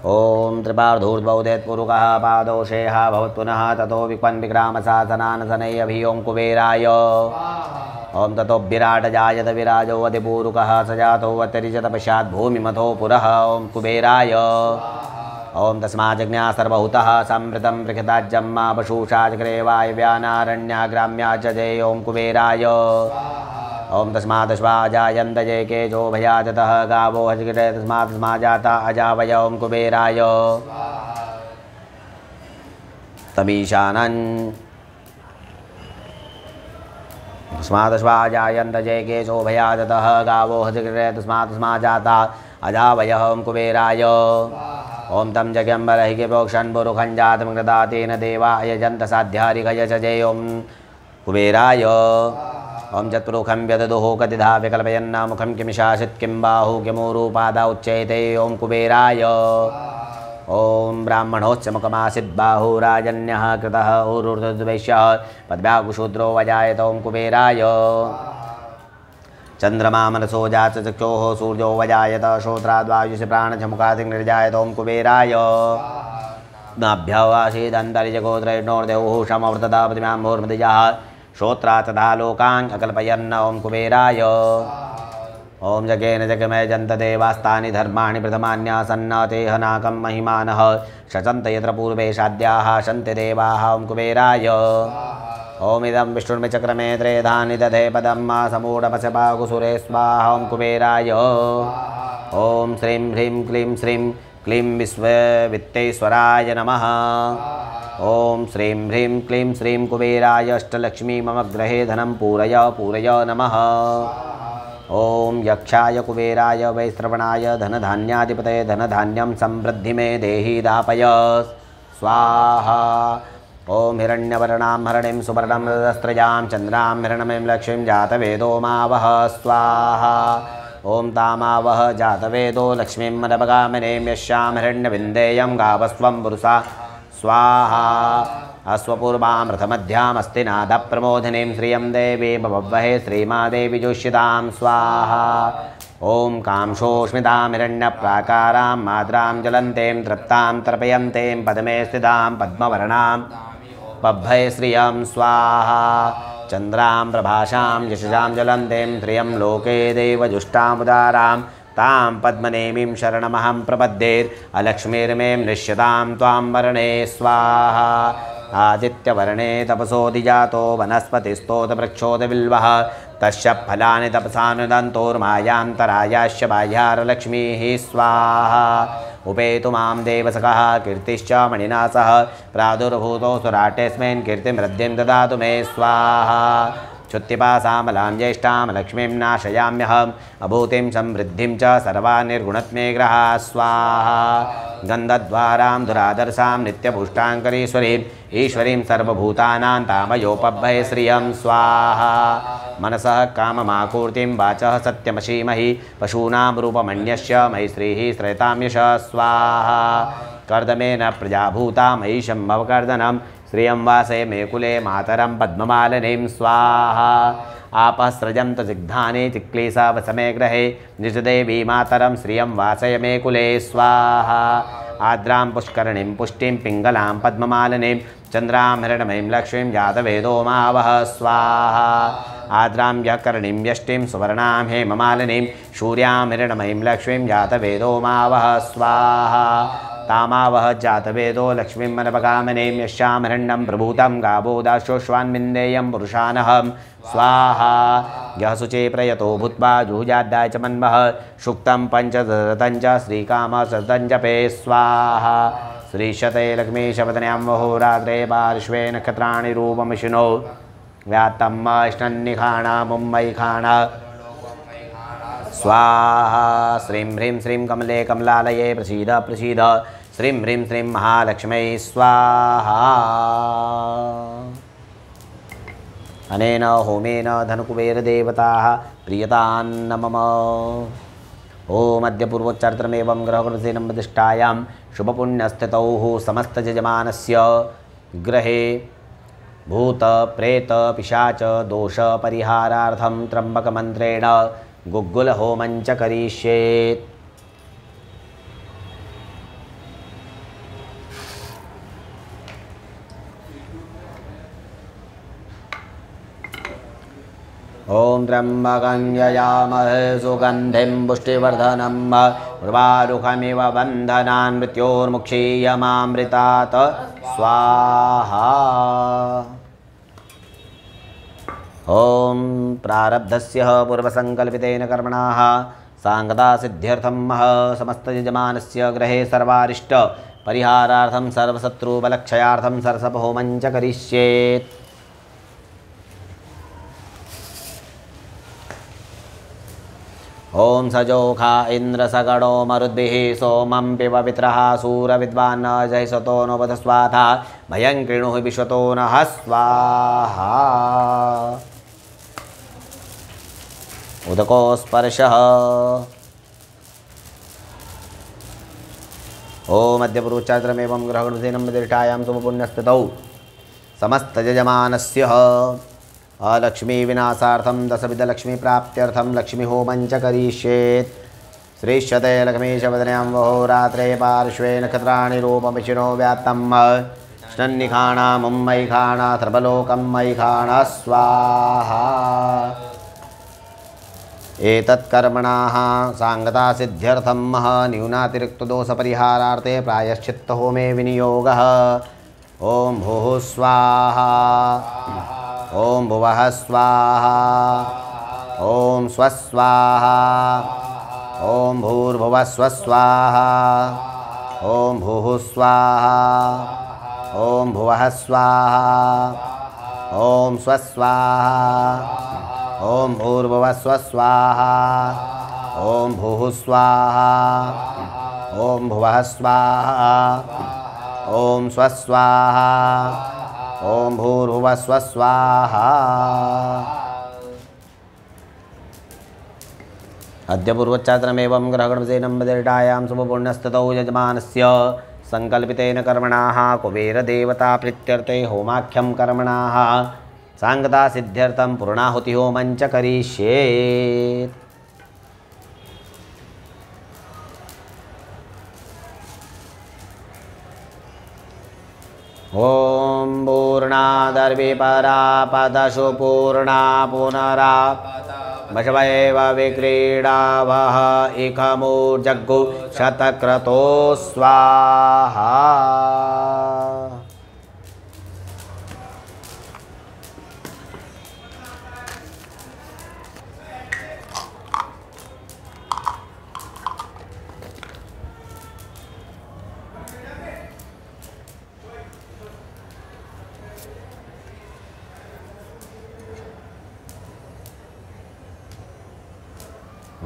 ओम त्रिपार्धूर्ध्वौदेत्पुरुकः पादोषेः भवत्पुनः ततो विक्वन् विक्रामशासनानशनैः अभियों कुबेराय ओम ततो विराट जायत विराजो अतिपूरुकः सजातो अतिरिचत पश्चात् भूमिमथो पुरः ओम कुबेराय ओम तस्माज्ञा सर्वभूतः संवृतं प्रकृताज्यं मा पशुषाचक्रे वायव्यानारण्याग्राम्या च जय ओम कुबेराय ओम तस्मादश्वा जायन्त जय केजो भयाजतः गावो हजगिरे तस्मा जाता अजावय ओम कुबेराय तमीशानन् तस्मादश्वा जायन्त जय केजो भयाजतः गावो हजगिरे तस्मा जाता अजावय ओम कुबेराय ओम तम जगम्बरहि प्रोक्षन् पुरुखं जातं कृतातेन देवा यजन्त साध्यारिगय च जय ओम कुबेराय ओम जत्पुरुखं व्यददुः कतिधा विकल्पयन्न मुखं किमिशासित् किं बाहु किमूरुपादा उच्यते ओम कुबेराय ओम ब्राह्मणोच्च मुखमासीत् बाहु राजन्यः कृतः ऊरुर्द्वैश्यः पद्भ्याकुशूद्रो वजायत ओम कुबेराय चंद्रमा मनसो जात चक्षोः सूर्यो वजायत श्रोत्राद्वायुषि प्राणचमुखातिर्जायत ओम कुबेराय नाभ्यवासीदन्तरिजगोत्रैर्णोर्देवः समवर्तता प्रतिमां भूर्मदिजः श्रोत्रा तथा लोकान् अकल्पयन्न ओम कुबेराय ओम जगेन जगमय जन्त देवास्तानि धर्माणि प्रथमान्यासन्न ते हनाकं महिमानः शचन्त यत्र पूर्वे साध्याः सन्ति देवाः ओम कुबेराय ओम इदं विष्णुर्मे चक्रमे त्रेधानि दधे पदं समूढपशपाकुसुरे स्वाहा ओम कुबेराय ओम श्रीं ह्रीं क्लीं श्रीं क्लीं विश्ववित्तेश्वराय नमः ओम श्रीं ह्रीं क्लीं श्रीं कुबेराय अष्टलक्ष्मी मम गृहे धनं पूरय पूरय नमः ओम यक्षाय कुबेराय वैश्रवणाय धनधान्याधिपतये धनधान्यं समृद्धि मे देहि दापय स्वाहा ओम हिरण्यवर्णां हरणिं सुवर्णं रजस्त्रजां चन्द्रां हिरण्मयीं लक्ष्मीं जातवेदो मावह स्वाहा ओम तामावह जातवेदो लक्ष्मीं मदपगामिनीं यस्यां हिरण्यविन्देयं गावस्त्वं पुरुषा स्वाहा अश्वपूर्वामृतमध्यामस्ति नादप्रमोदिनीं श्रियं देवी बभवहे श्रीमादेवी जोष्यतां स्वाहा ओम कांशोस्मितां हिरण्यप्राकारां माद्रां ज्वलन्तीं तृप्तां तर्पयन्तीं पद्मे स्थितां पद्मवर्णां पभ्भये श्रियं स्वाहा चन्द्रां प्रभासां यशसां ज्वलन्तीं श्रियं लोके देवजुष्टामुदारां तां पद्मनेमीं शरणमहं प्रपद्येत् अलक्ष्मीर्मे नृष्यतां त्वां वर्णे स्वाहा आदित्यवर्णे तपसोऽधिजातो वनस्पतिस्तोतवृक्षोदबिल्वः तस्य फलानि तपसानुदन्तोर्मायान्तरायाश्च बाह्यारलक्ष्मीः स्वाहा उपेतु मां देवसखः कीर्तिश्च मणिना सह प्रादुर्भूतो सुराटेऽस्मिन् कीर्तिमृद्धिं ददातु मे स्वाहा क्षुत्तिपासामलां ज्येष्ठां लक्ष्मीं नाशयाम्यहम् अभूतिं समृद्धिं च सर्वानिर्गुणत्मे ग्रहा स्वाहा गन्धद्वारां दुरादर्शां नित्यपुष्टाङ्करीश्वरीम् ईश्वरीं सर्वभूतानां तामयोपभये श्रियं स्वाहा मनसः काममाकूर्तिं वाचः सत्यमशीमहि पशूनां रूपमन्यस्य मयि श्रीः श्रेतां यशः स्वाहा कर्दमेन प्रजाभूता मयि शम्भवकर्दनं श्रियं वासे मे कुले मातरं पद्ममालिनीं स्वाहा आपः सृजन्त सिग्धानि चिक्लीसावसमे ग्रहे निजदेवी मातरं श्रियं वासय मे कुले स्वाहा आद्रां पुष्करणीं पुष्टिं पिङ्गलां पद्ममालिनीं चन्द्रां हिरण्मयीं लक्ष्मीं जातवेदो मावह स्वाहा आद्रां यकर्णीं यष्टिं सुवर्णां हेममालिनीं शूर्यां हिरण्मयीं लक्ष्मीं जातवेदो मावह स्वाहा तामावह जातवेदो लक्ष्मीं मनपगामिनीं यस्यां हिरण्यं प्रभूतं गावो दाशोश्वान्विन्देयं पुरुषानहं स्वाहा यः शुचे प्रयतो भूत्वा जुहुजाद्याय च मन्वः शुक्तं पञ्चदतं च श्रीकामसतं जपे स्वाहा श्रीशते लक्ष्मीशपत्न्यां वहोरात्रे पार्श्वे नक्षत्राणि रूपमिषिणो व्यात्तं अष्टन्निखाणा मुम्बई खाणा स्वाहा श्रीं ह्रीं श्रीं कमले कमलालये प्रसीद प्रसीद श्रीं ह्रीं श्रीं महालक्ष्मै स्वाहा अनेन होमेन धनकुबेरदेवताः प्रीयतान्न मम ओम अद्य पूर्वोच्चारितमेवं ग्रहकृतेन प्रतिष्ठायां शुभपुण्यस्थितौ समस्तयजमानस्य गृहे भूत प्रेत पिशाच दोष परिहारार्थं त्र्यम्बकमन्त्रेण गुग्गुलहोमं च करिष्येत्। ॐ त्र्यम्बकं यजामहे सुगन्धिं पुष्टिवर्धनं उर्वारुकमिव बन्धनान् मृत्योर्मुक्षीयमामृतात् स्वाहा। ॐ प्रारब्धस्य पूर्वसङ्कल्पितेन कर्मणः सांगता सिद्ध्यर्थं समस्तयजमानस्य गृहे सर्वारिष्ट परिहारार्थं सर्वशत्रुबलक्षयार्थं सरसपहोमं च करिष्येत्। ॐ सजोखा इन्द्र सगणो मरुद्भिः सोमं पिब वित्रः सूरविद्वान् जयसतो नो वध स्वाहा भयं कृणुः विश्वतो नः स्वाहा। उदको स्पर्शः। ॐ मध्यपुरुचात्रमेवं ग्रहणुदिनं दृष्टायां शुभपुण्यस्थितौ समस्तयजमानस्य अलक्ष्मी विनाशार्थं दशविधलक्ष्मीप्राप्त्यर्थं लक्ष्मीहोमं च करिष्येत्। श्रीष्यते लक्ष्मीशवदन्यां वहोरात्रे पार्श्वे नक्षत्राणि रूपमिशिनो व्याप्तं ष्णन्निखाणां मयिखाणा सर्वलोकं मयिखाणा स्वाहा। एतत्कर्मणाः सांगता सिद्ध्यर्थं न्यूनातिरिक्तदोषपरिहारार्थे प्रायश्चित्तहोमे विनियोगः। ॐ भूः स्वाहा ॐ भुवः स्वाहा ॐ स्वस्वाहा ॐ भूर्भुवः स्वस्वाहा ॐ भूः स्वाहा ॐ भुवः स्वाहा ॐ स्वस्वाहा ॐ भूर्भुवः स्वस्वाहा ॐ भूः स्वाहा ॐ भुवः स्वाहा ॐ स्वस्वाहा ॐ भूर्भुवः स्वस्वाहा। अद्य पूर्वोच्चारणमेवं ग्रहगणसेनं बदिर्डायां शुभपुण्यस्थितौ यजमानस्य सङ्कल्पितेन कर्मणाः कुबेरदेवताप्रीत्यर्थे होमाख्यं कर्मणाः सांगता सिद्ध्यर्थं पूर्णाहुतिहोमं च करिष्येत्। ॐ पूर्णादर्विपरा पदशु पूर्णा पुनरा वशवैव विक्रीडावः इखमुर्जग्गु शतक्रतो स्वाहा।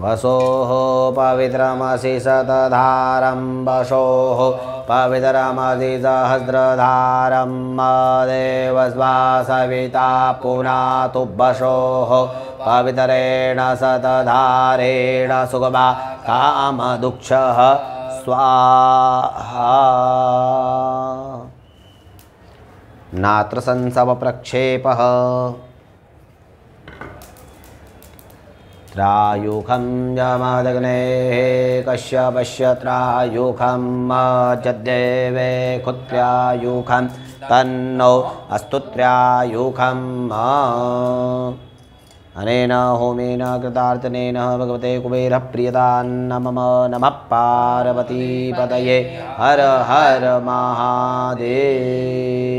वसोः पवित्रमसि शतधारं वशोः पवित्रमसि सहस्रधारं देवस्वा सविता पुनातु वशोः पवित्रेण शतधारेण सुगमा कामदुक्षः स्वाहा। नात्र संसवप्रक्षेपः त्रायुखं यमदग्नेः कश्यपस्य त्रायुखं जद्देवे खुत्र्यायुखं तन्नो अस्तु त्रायुखम्। अनेन होमेन कृतार्थनेन भगवते कुबेरप्रियतां नमः नमः पार्वतीपतये हर हर महादेव।